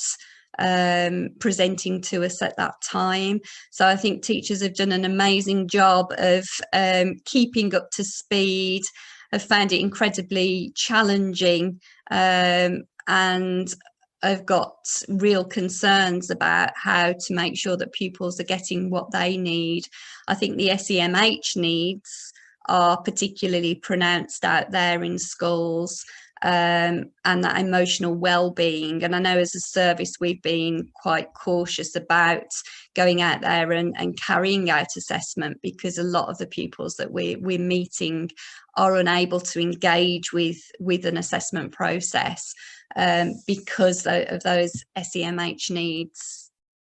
[SPEAKER 2] presenting to us at that time. So I think teachers have done an amazing job of keeping up to speed. I've found it incredibly challenging, and I've got real concerns about how to make sure that pupils are getting what they need. I think the SEMH needs are particularly pronounced out there in schools, and that emotional well-being. And I know as a service we've been quite cautious about going out there and carrying out assessment, because a lot of the pupils that we're meeting are unable to engage with an assessment process because of those SEMH needs.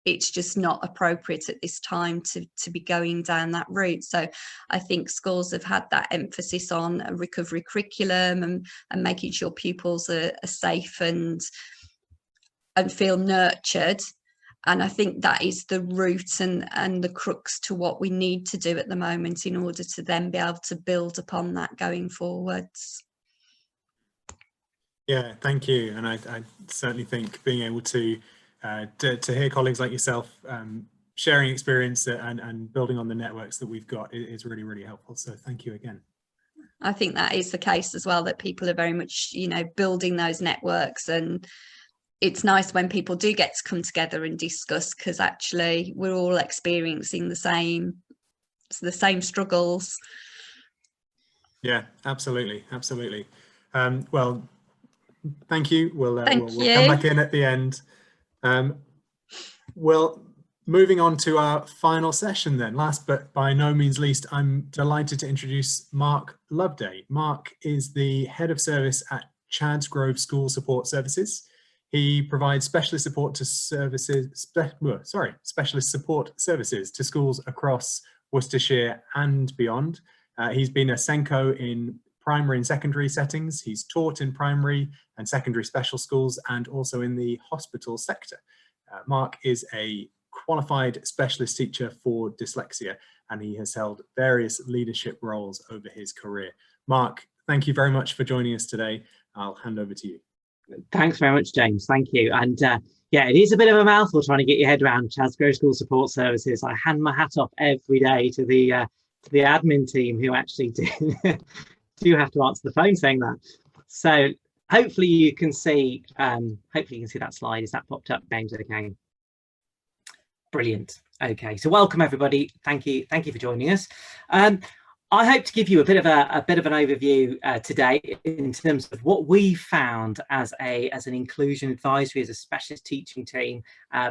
[SPEAKER 2] It's just not appropriate at this time to be going down that route. So I think schools have had that emphasis on a recovery curriculum and making sure pupils are safe and feel nurtured. And I think that is the root and the crux to what we need to do at the moment in order to then be able to build upon that going forwards.
[SPEAKER 1] Yeah, thank you. And I certainly think being able to hear colleagues like yourself sharing experience and building on the networks that we've got is really, really helpful. So thank you again. I
[SPEAKER 2] think that is the case as well, that people are very much, you know, building those networks, and it's nice when people do get to come together and discuss, because actually we're all experiencing the same struggles. Yeah, absolutely.
[SPEAKER 1] Well, thank you. We'll come back in at the end. Well, moving on to our final session then. Last but by no means least, I'm delighted to introduce Mark Loveday. Mark is the head of service at Chadsgrove School Support Services. He provides specialist support services to schools across Worcestershire and beyond. He's been a Senko in primary and secondary settings. He's taught in primary and secondary special schools and also in the hospital sector. Mark is a qualified specialist teacher for dyslexia, and he has held various leadership roles over his career. Mark, thank you very much for joining us today. I'll hand over to you.
[SPEAKER 4] Thanks very much, James. Thank you. And yeah, it is a bit of a mouthful trying to get your head around Chadsgrove School Support Services. I hand my hat off every day to the admin team who actually do have to answer the phone saying that. So hopefully you can see that slide. Is that popped up, James? Okay. Brilliant. Okay, so welcome everybody. Thank you for joining us. I hope to give you a bit of an overview today in terms of what we found as an inclusion advisory, as a specialist teaching team,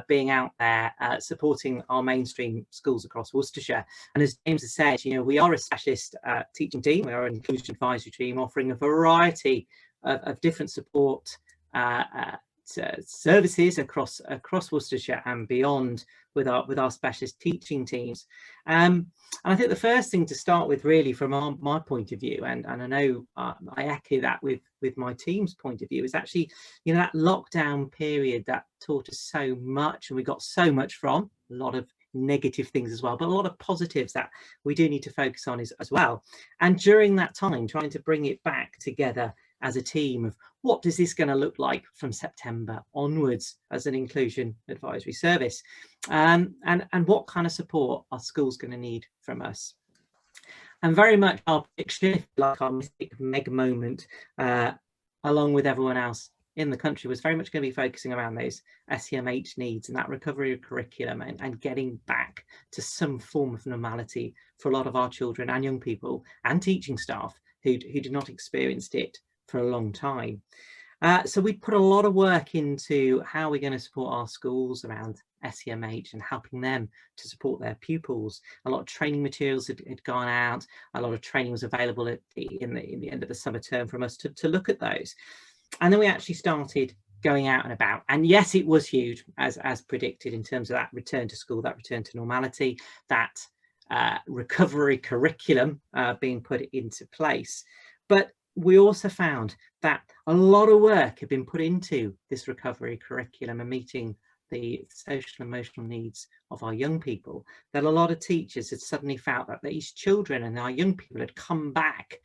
[SPEAKER 4] being out there supporting our mainstream schools across Worcestershire. And as James has said, you know, we are a specialist teaching team. We are an inclusion advisory team offering a variety of different support services across Worcestershire and beyond with our specialist teaching teams. And I think the first thing to start with, really, from my point of view, and I know I echo that with my team's point of view, is actually, you know, that lockdown period that taught us so much, and we got so much from, a lot of negative things as well, but a lot of positives that we do need to focus on as well. And during that time, trying to bring it back together as a team of what is this going to look like from September onwards as an inclusion advisory service, and what kind of support are schools going to need from us. And very much our picture, like our mystic mega moment, along with everyone else in the country, was very much going to be focusing around those SEMH needs and that recovery curriculum, and getting back to some form of normality for a lot of our children and young people and teaching staff who did not experience it for a long time. So we put a lot of work into how we're going to support our schools around SEMH and helping them to support their pupils. A lot of training materials had gone out. A lot of training was available in the end of the summer term from us to look at those. And then we actually started going out and about. And yes, it was huge, as predicted, in terms of that return to school, that return to normality, that recovery curriculum being put into place. But we also found that a lot of work had been put into this recovery curriculum and meeting the social and emotional needs of our young people, that a lot of teachers had suddenly felt that these children and our young people had come back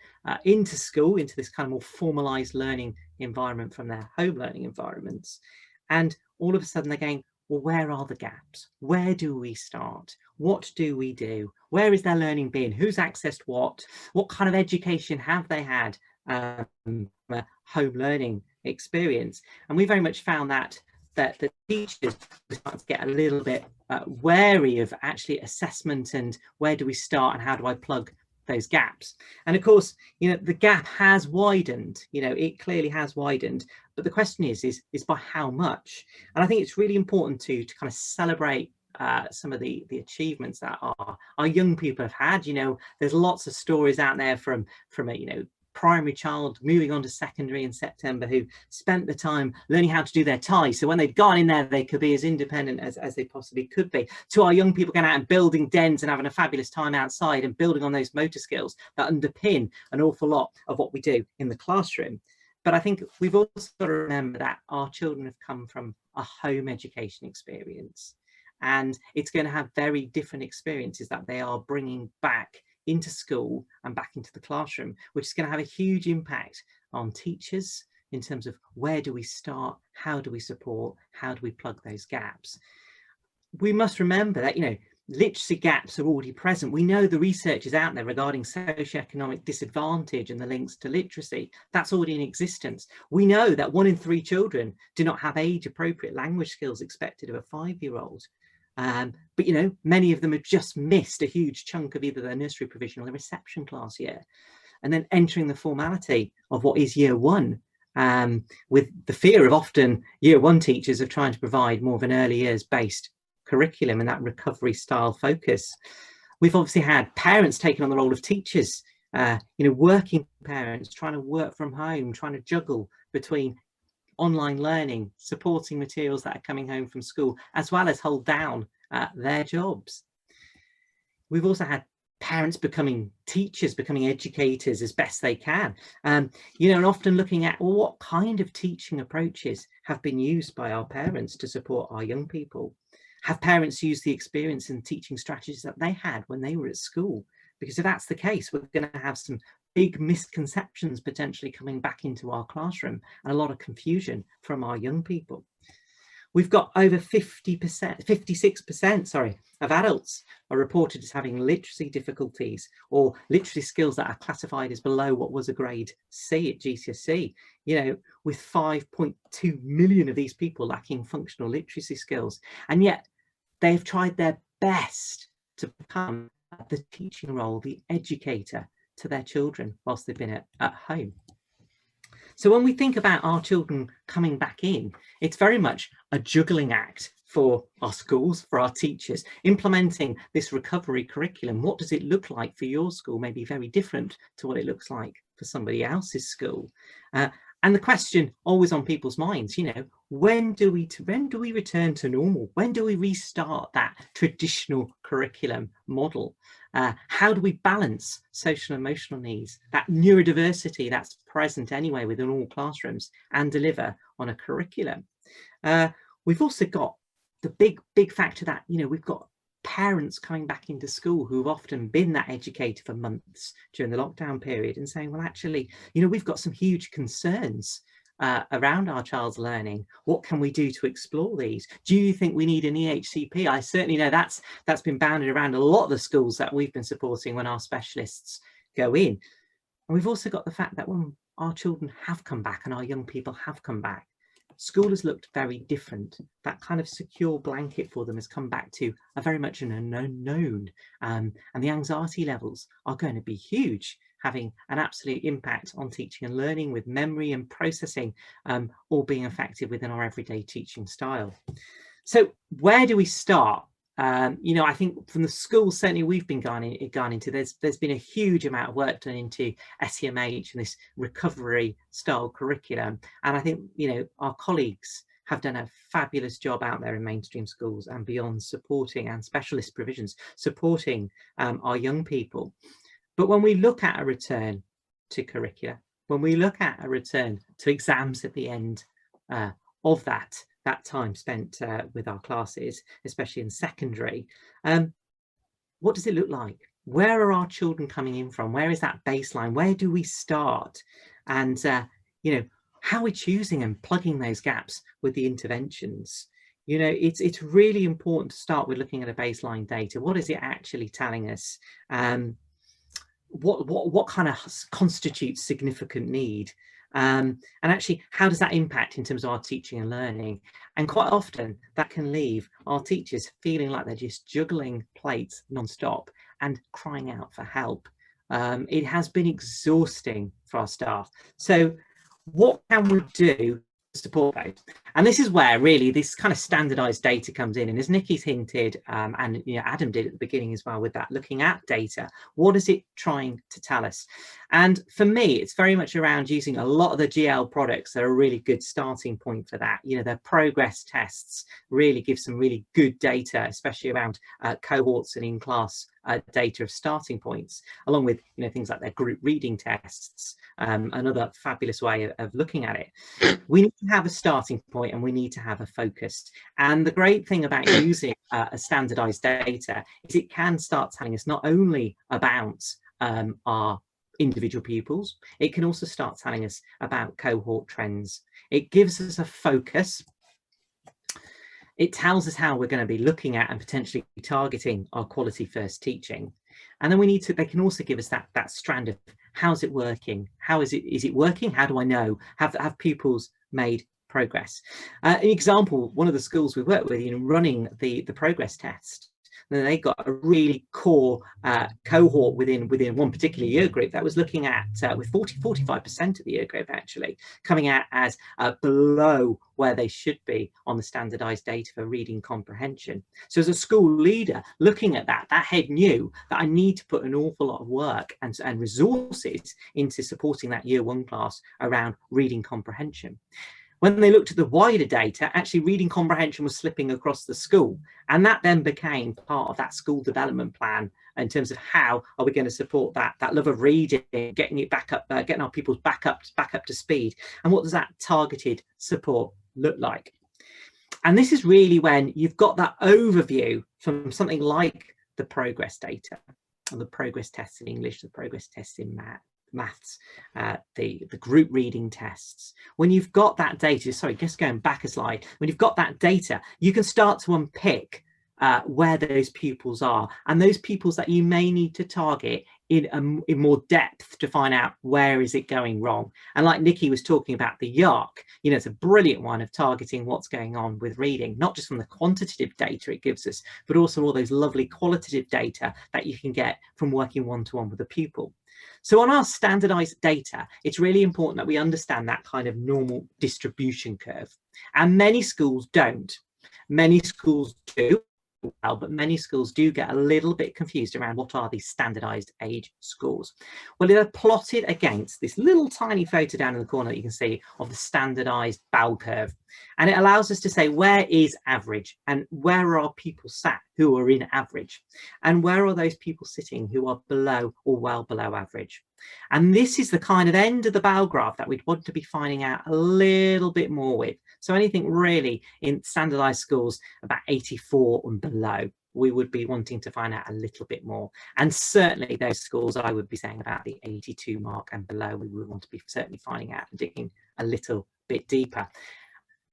[SPEAKER 4] into school, into this kind of more formalized learning environment from their home learning environments. And all of a sudden they're going, well, where are the gaps? Where do we start? What do we do? Where is their learning been? Who's accessed what? What kind of education have they had from a home learning experience? And we very much found that the teachers start to get a little bit wary of actually assessment and where do we start and how do I plug those gaps. And of course, you know, the gap has widened, you know, it clearly has widened, but the question is by how much? And I think it's really important to kind of celebrate some of the achievements that our young people have had. You know, there's lots of stories out there from a, you know, primary child moving on to secondary in September who spent the time learning how to do their tie, so when they'd gone in there they could be as independent as they possibly could be, to our young people going out and building dens and having a fabulous time outside and building on those motor skills that underpin an awful lot of what we do in the classroom. But I think we've also got to remember that our children have come from a home education experience, and it's going to have very different experiences that they are bringing back into school and back into the classroom, which is going to have a huge impact on teachers in terms of where do we start, how do we support, how do we plug those gaps. We must remember that, you know, literacy gaps are already present. We know the research is out there regarding socioeconomic disadvantage and the links to literacy. That's already in existence. We know that 1 in 3 children do not have age-appropriate language skills expected of a 5-year-old. But, you know, many of them have just missed a huge chunk of either their nursery provision or their reception class year, and then entering the formality of what is year 1, with the fear of often year 1 teachers of trying to provide more of an early years based curriculum and that recovery style focus. We've obviously had parents taking on the role of teachers, you know, working parents trying to work from home, trying to juggle between online learning, supporting materials that are coming home from school, as well as hold down their jobs. We've also had parents becoming teachers, becoming educators as best they can, you know, and often looking at, well, what kind of teaching approaches have been used by our parents to support our young people? Have parents used the experience and teaching strategies that they had when they were at school? Because if that's the case, we're going to have some big misconceptions potentially coming back into our classroom and a lot of confusion from our young people. We've got over 56% of adults are reported as having literacy difficulties or literacy skills that are classified as below what was a grade C at GCSE, you know, with 5.2 million of these people lacking functional literacy skills. And yet they've tried their best to become the teaching role, the educator to their children whilst they've been at home. So when we think about our children coming back in, it's very much a juggling act for our schools, for our teachers, implementing this recovery curriculum. What does it look like for your school? Maybe very different to what it looks like for somebody else's school. And the question always on people's minds, you know, when do we return to normal? When do we restart that traditional curriculum model? How do we balance social and emotional needs, that neurodiversity that's present anyway within all classrooms, and deliver on a curriculum? We've also got the big factor that, you know, we've got parents coming back into school who've often been that educator for months during the lockdown period and saying, well, actually, you know, we've got some huge concerns around our child's learning. What can we do to explore these? Do you think we need an EHCP? I certainly know that's been bounded around a lot of the schools that we've been supporting when our specialists go in. And we've also got the fact that when our children have come back and our young people have come back, school has looked very different. That kind of secure blanket for them has come back to a very much an unknown, and the anxiety levels are going to be huge, having an absolute impact on teaching and learning, with memory and processing all being affected within our everyday teaching style. So where do we start? You know, I think from the schools certainly we've been gone into, there's been a huge amount of work done into SEMH and this recovery style curriculum, and I think, you know, our colleagues have done a fabulous job out there in mainstream schools and beyond, supporting, and specialist provisions supporting our young people. But when we look at a return to curricula, when we look at a return to exams at the end of that time spent with our classes, especially in secondary, what does it look like? Where are our children coming in from? Where is that baseline? Where do we start? And, you know, how are we choosing and plugging those gaps with the interventions? You know, it's really important to start with looking at a baseline data. What is it actually telling us? What kind of constitutes significant need? And actually, how does that impact in terms of our teaching and learning? And quite often that can leave our teachers feeling like they're just juggling plates non-stop and crying out for help. It has been exhausting for our staff. So what can we do to support those? And this is where really this kind of standardized data comes in. And as Nicky's hinted, and, you know, Adam did at the beginning as well with that, looking at data, what is it trying to tell us? And for me, it's very much around using a lot of the GL products that are a really good starting point for that. You know, their progress tests really give some really good data, especially around cohorts and in-class data of starting points, along with, you know, things like their group reading tests, another fabulous way of looking at it. We need to have a starting point and we need to have a focus. And the great thing about using a standardized data is it can start telling us not only about our individual pupils, it can also start telling us about cohort trends. It gives us a focus. It tells us how we're going to be looking at and potentially targeting our quality first teaching. And then they can also give us that strand of how's it working? How is it working? How do I know? Have pupils made progress? An example, one of the schools we work with, you know, running the progress test, then they got a really core cohort within one particular year group that was looking at with 45% of the year group actually coming out as below where they should be on the standardized data for reading comprehension. So as a school leader looking at that head knew that I need to put an awful lot of work and resources into supporting that year one class around reading comprehension. When they looked at the wider data, actually reading comprehension was slipping across the school. And that then became part of that school development plan in terms of how are we going to support that love of reading, getting it back up, getting our pupils back up to speed. And what does that targeted support look like? And this is really when you've got that overview from something like the progress data, or the progress tests in English, the progress tests in maths, the group reading tests. When you've got that data, sorry, just going back a slide, when you've got that data, you can start to unpick where those pupils are, and those pupils that you may need to target in more depth to find out where is it going wrong. And like Nicky was talking about the YARC, you know, it's a brilliant one of targeting what's going on with reading, not just from the quantitative data it gives us, but also all those lovely qualitative data that you can get from working one-to-one with a pupil. So on our standardized data, it's really important that we understand that kind of normal distribution curve. And many schools don't. Many schools do. Well, but many schools do get a little bit confused around what are these standardized age scores. Well, they're plotted against this little tiny photo down in the corner that you can see of the standardized bell curve. And it allows us to say where is average and where are people sat who are in average, and where are those people sitting who are below or well below average. And this is the kind of end of the bell graph that we'd want to be finding out a little bit more with. So anything really in standardized schools about 84 and below, we would be wanting to find out a little bit more. And certainly those schools, I would be saying about the 82 mark and below, we would want to be certainly finding out and digging a little bit deeper.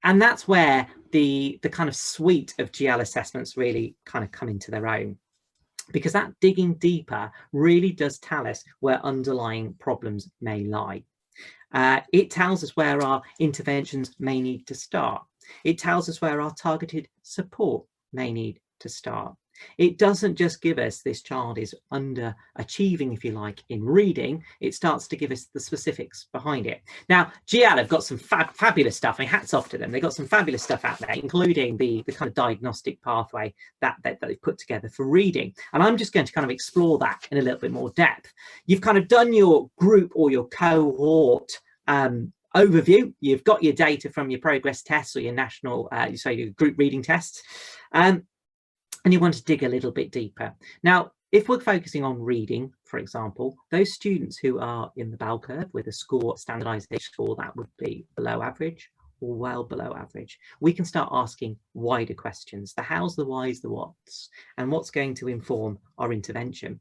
[SPEAKER 4] And that's where the kind of suite of GL assessments really kind of come into their own, because that digging deeper really does tell us where underlying problems may lie. It tells us where our interventions may need to start. It tells us where our targeted support may need to start. It doesn't just give us this child is underachieving, if you like, in reading. It starts to give us the specifics behind it. Now, GL have got some fabulous stuff. I mean, hats off to them. They've got some fabulous stuff out there, including the kind of diagnostic pathway that they've put together for reading. And I'm just going to kind of explore that in a little bit more depth. You've kind of done your group or your cohort overview. You've got your data from your progress tests or your national, your group reading tests. And you want to dig a little bit deeper. Now, if we're focusing on reading, for example, those students who are in the bell curve with a score, standardized score that would be below average or well below average, we can start asking wider questions, the hows, the whys, the whats, and what's going to inform our intervention.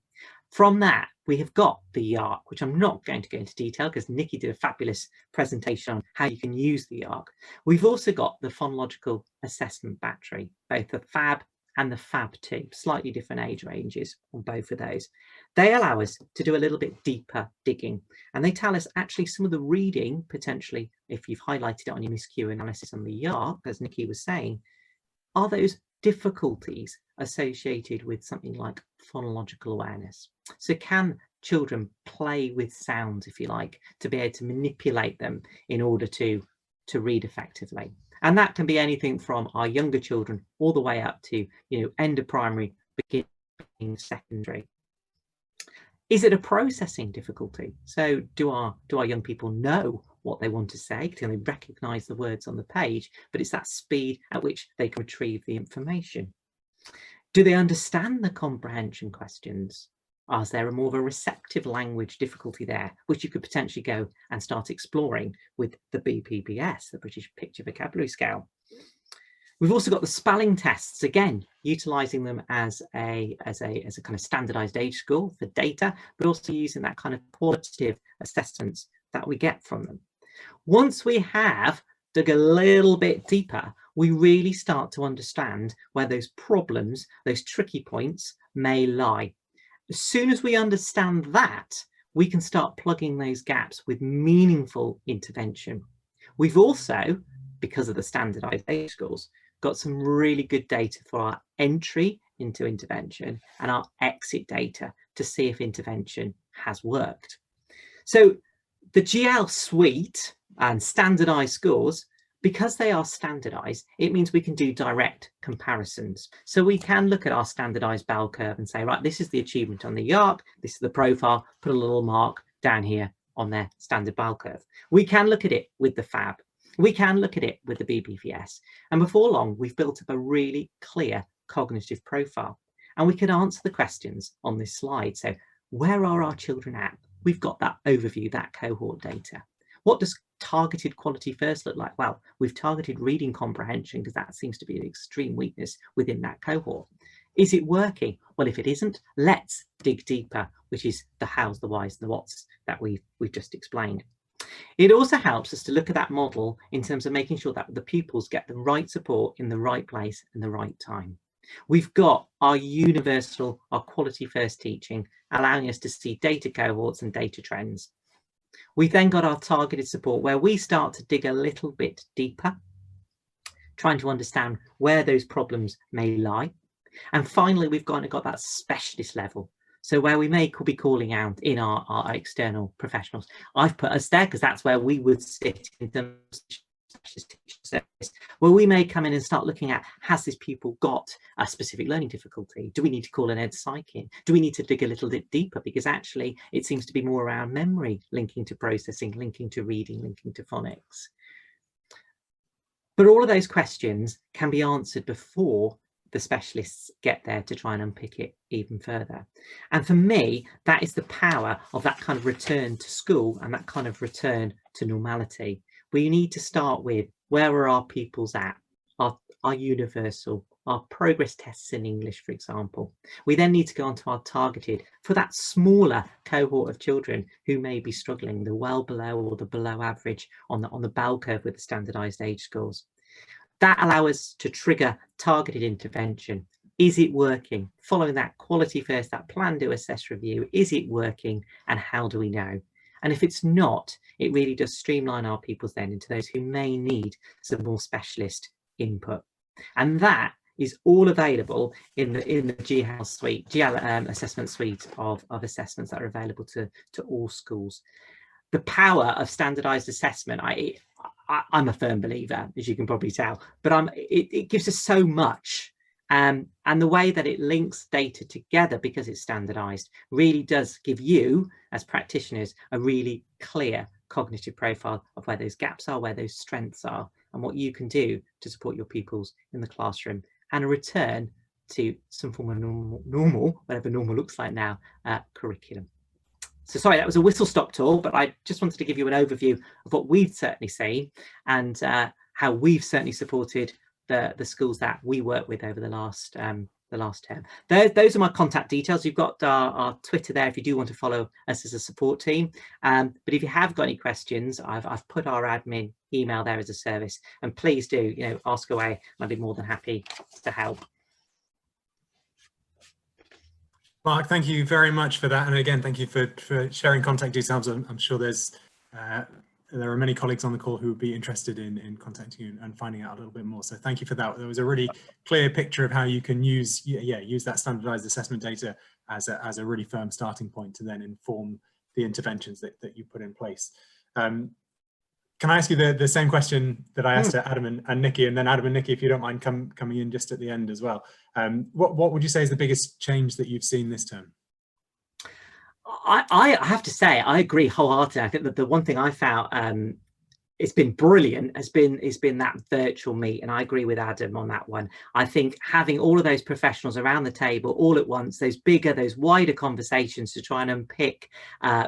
[SPEAKER 4] From that, we have got the YARC, which I'm not going to go into detail because Nicky did a fabulous presentation on how you can use the YARC. We've also got the phonological assessment battery, both the FAB and the FAB2, slightly different age ranges on both of those. They allow us to do a little bit deeper digging, and they tell us actually some of the reading, potentially, if you've highlighted it on your miscue analysis on the YARC, as Nicky was saying, are those difficulties associated with something like phonological awareness. So can children play with sounds, if you like, to be able to manipulate them in order to read effectively? And that can be anything from our younger children all the way up to, you know, end of primary, beginning secondary. Is it a processing difficulty? So do our young people know what they want to say? Can they recognize the words on the page? But it's that speed at which they can retrieve the information. Do they understand the comprehension questions? Is there more of a receptive language difficulty there, which you could potentially go and start exploring with the BPPS, the British Picture Vocabulary Scale? We've also got the spelling tests, again, utilising them as a kind of standardised age score for data, but also using that kind of qualitative assessments that we get from them. Once we have dug a little bit deeper, we really start to understand where those problems, those tricky points may lie. As soon as we understand that, we can start plugging those gaps with meaningful intervention. We've also, because of the standardized age scores, got some really good data for our entry into intervention and our exit data to see if intervention has worked. So the GL suite and standardized scores, because they are standardized, it means we can do direct comparisons. So we can look at our standardized bell curve and say, right, this is the achievement on the YARC, this is the profile, put a little mark down here on their standard bell curve. We can look at it with the FAB. We can look at it with the BPPS. And before long, we've built up a really clear cognitive profile. And we can answer the questions on this slide. So where are our children at? We've got that overview, that cohort data. What does targeted quality first look like? Well, we've targeted reading comprehension because that seems to be an extreme weakness within that cohort. Is it working? Well, if it isn't, let's dig deeper, which is the hows, the whys, the whats that we've just explained. It also helps us to look at that model in terms of making sure that the pupils get the right support in the right place and the right time. We've got our universal, our quality first teaching, allowing us to see data cohorts and data trends. We've then got our targeted support, where we start to dig a little bit deeper, trying to understand where those problems may lie. And finally, we've got that specialist level. So where we may be calling out in our external professionals. I've put us there because that's where we would sit in terms of specialist teaching service, where we may come in and start looking at, has this pupil got a specific learning difficulty? Do we need to call an ed psych in? Do we need to dig a little bit deeper? Because actually it seems to be more around memory, linking to processing, linking to reading, linking to phonics. But all of those questions can be answered before the specialists get there to try and unpick it even further. And for me, that is the power of that kind of return to school and that kind of return to normality. We need to start with, where are our pupils at? Our universal, our progress tests in English, for example. We then need to go on to our targeted for that smaller cohort of children who may be struggling, the well below or the below average on the bell curve with the standardized age scores. That allows us to trigger targeted intervention. Is it working? Following that quality first, that plan, do, assess, review, is it working and how do we know? And if it's not, it really does streamline our pupils then into those who may need some more specialist input. And that is all available in the GL suite, assessment suite of assessments that are available to all schools. The power of standardized assessment, I'm a firm believer, as you can probably tell, but it gives us so much. And the way that it links data together, because it's standardized, really does give you as practitioners a really clear cognitive profile of where those gaps are, where those strengths are, and what you can do to support your pupils in the classroom, and a return to some form of normal, whatever normal looks like now, curriculum. So sorry, that was a whistle-stop tour, but I just wanted to give you an overview of what we've certainly seen and how we've certainly supported the schools that we work with over the last term. Those are my contact details. You've got our Twitter there if you do want to follow us as a support team. But if you have got any questions, I've put our admin email there as a service, and please do ask away, and I'd be more than happy to help.
[SPEAKER 1] Mark, thank you very much for that. And again, thank you for sharing contact details. I'm sure there are many colleagues on the call who would be interested in contacting you and finding out a little bit more. So thank you for that. There was a really clear picture of how you can use that standardized assessment data as a really firm starting point to then inform the interventions that you put in place. Can I ask you the same question that I asked to Adam and Nicky, and then Adam and Nicky, if you don't mind coming in just at the end as well. What would you say is the biggest change that you've seen this term?
[SPEAKER 4] I have to say, I agree wholeheartedly. I think that the one thing I found it's been brilliant has been that virtual meet, and I agree with Adam on that one. I think having all of those professionals around the table all at once, those wider conversations to try and unpick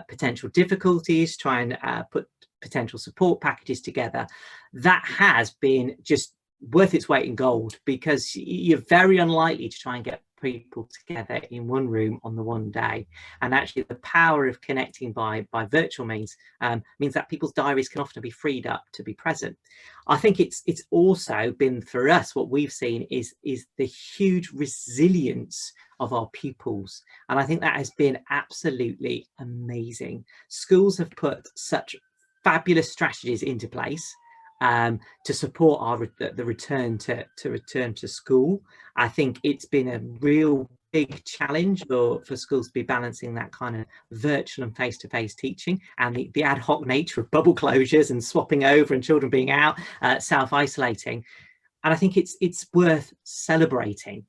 [SPEAKER 4] potential difficulties, try and put potential support packages together, that has been just worth its weight in gold, because you're very unlikely to try and get people together in one room on the one day. And actually the power of connecting by virtual means means that people's diaries can often be freed up to be present. I think it's also been, for us, what we've seen is the huge resilience of our pupils, and I think that has been absolutely amazing. Schools have put such fabulous strategies into place to support the return to school. I think it's been a real big challenge for schools to be balancing that kind of virtual and face-to-face teaching, and the ad hoc nature of bubble closures and swapping over and children being out, self-isolating. And I think it's worth celebrating.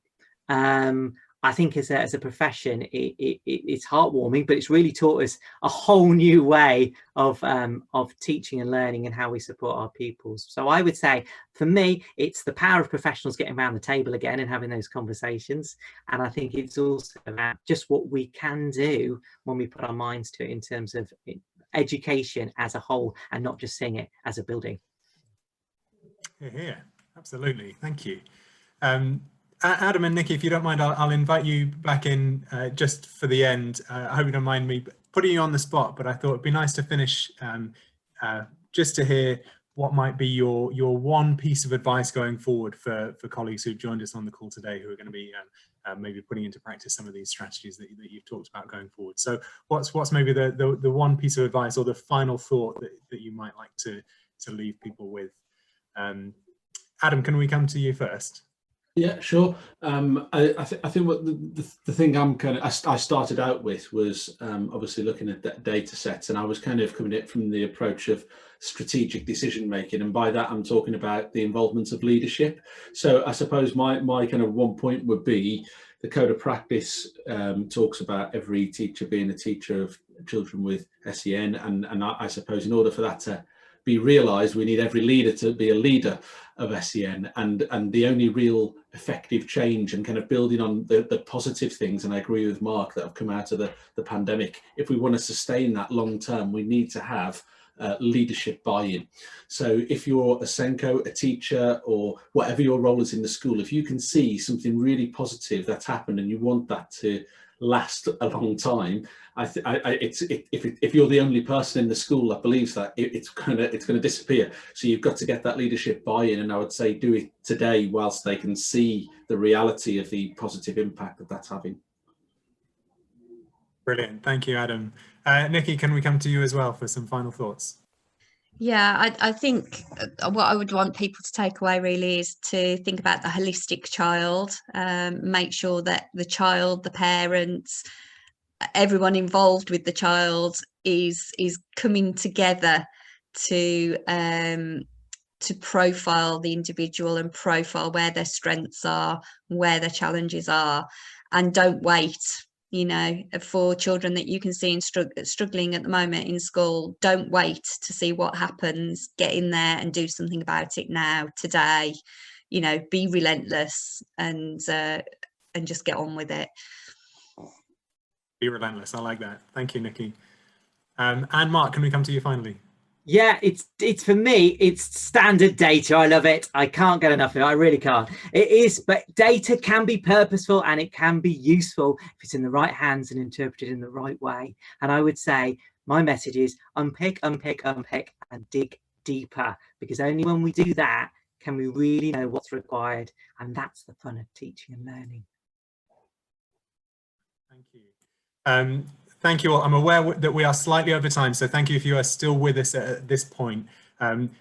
[SPEAKER 4] I think as a profession, it's heartwarming, but it's really taught us a whole new way of teaching and learning and how we support our pupils. So I would say, for me, it's the power of professionals getting around the table again and having those conversations. And I think it's also about just what we can do when we put our minds to it in terms of education as a whole, and not just seeing it as a building.
[SPEAKER 1] Yeah, absolutely. Thank you. Adam and Nicky, if you don't mind, I'll invite you back in just for the end. I hope you don't mind me putting you on the spot, but I thought it'd be nice to finish just to hear what might be your one piece of advice going forward for colleagues who've joined us on the call today, who are going to be maybe putting into practice some of these strategies that you've talked about going forward. So what's maybe the one piece of advice or the final thought that you might like to leave people with? Adam, can we come to you first?
[SPEAKER 3] Yeah, sure. I think what the thing I started out with was obviously looking at data sets, and I was kind of coming at it from the approach of strategic decision making, and by that I'm talking about the involvement of leadership. So I suppose my kind of one point would be the code of practice talks about every teacher being a teacher of children with SEN, and I suppose in order for that to be realised, we need every leader to be a leader of SEN, and the only real effective change and kind of building on the positive things, and I agree with Mark, that have come out of the pandemic, if we want to sustain that long term, we need to have leadership buy-in. So if you're a Senko, a teacher, or whatever your role is in the school, if you can see something really positive that's happened and you want that to last a long time, if you're the only person in the school that believes that, it's going to disappear. So you've got to get that leadership buy-in, and I would say do it today whilst they can see the reality of the positive impact that that's having.
[SPEAKER 1] Brilliant, thank you, Adam. Nicky, can we come to you as well for some final thoughts?
[SPEAKER 2] Yeah, I think what I would want people to take away really is to think about the holistic child, make sure that the child, the parents, everyone involved with the child is coming together to profile the individual and profile where their strengths are, where their challenges are, and don't wait. You know, for children that you can see struggling at the moment in school, don't wait to see what happens. Get in there and do something about it now, today. You know, be relentless and just get on with it.
[SPEAKER 1] Be relentless. I like that. Thank you, Nicky. And Mark, can we come to you finally?
[SPEAKER 4] Yeah, it's for me, it's standard data. I love it. I can't get enough of it. I really can't. It is, but data can be purposeful and it can be useful if it's in the right hands and interpreted in the right way. And I would say my message is unpick, unpick, unpick, and dig deeper, because only when we do that can we really know what's required. And that's the fun of teaching and learning.
[SPEAKER 1] Thank you. Thank you all. I'm aware that we are slightly over time, so thank you if you are still with us at this point.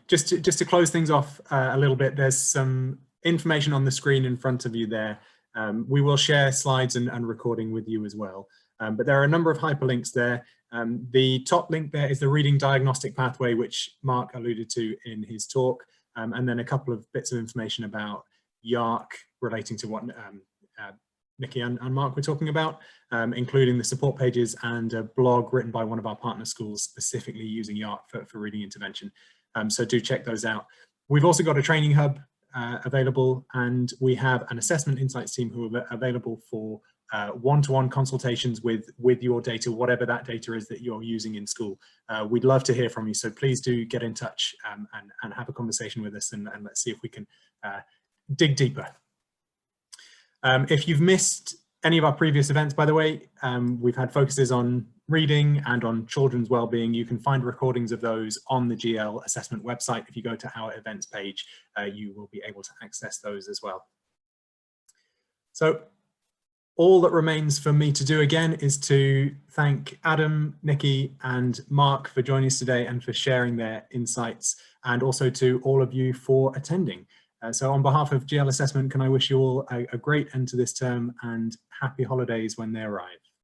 [SPEAKER 1] Just to close things off a little bit, there's some information on the screen in front of you there. We will share slides and recording with you as well. But there are a number of hyperlinks there. The top link there is the reading diagnostic pathway, which Mark alluded to in his talk, and then a couple of bits of information about YARC relating to what Nicky and Mark were talking about, including the support pages and a blog written by one of our partner schools specifically using YARC for reading intervention. So do check those out. We've also got a training hub available, and we have an assessment insights team who are available for one-to-one consultations with your data, whatever that data is that you're using in school. We'd love to hear from you, so please do get in touch and have a conversation with us, and let's see if we can dig deeper. If you've missed any of our previous events, by the way, we've had focuses on reading and on children's wellbeing. You can find recordings of those on the GL assessment website. If you go to our events page, you will be able to access those as well. So all that remains for me to do again is to thank Adam, Nicky and Mark for joining us today and for sharing their insights, and also to all of you for attending. So on behalf of GL Assessment, can I wish you all a great end to this term and happy holidays when they arrive.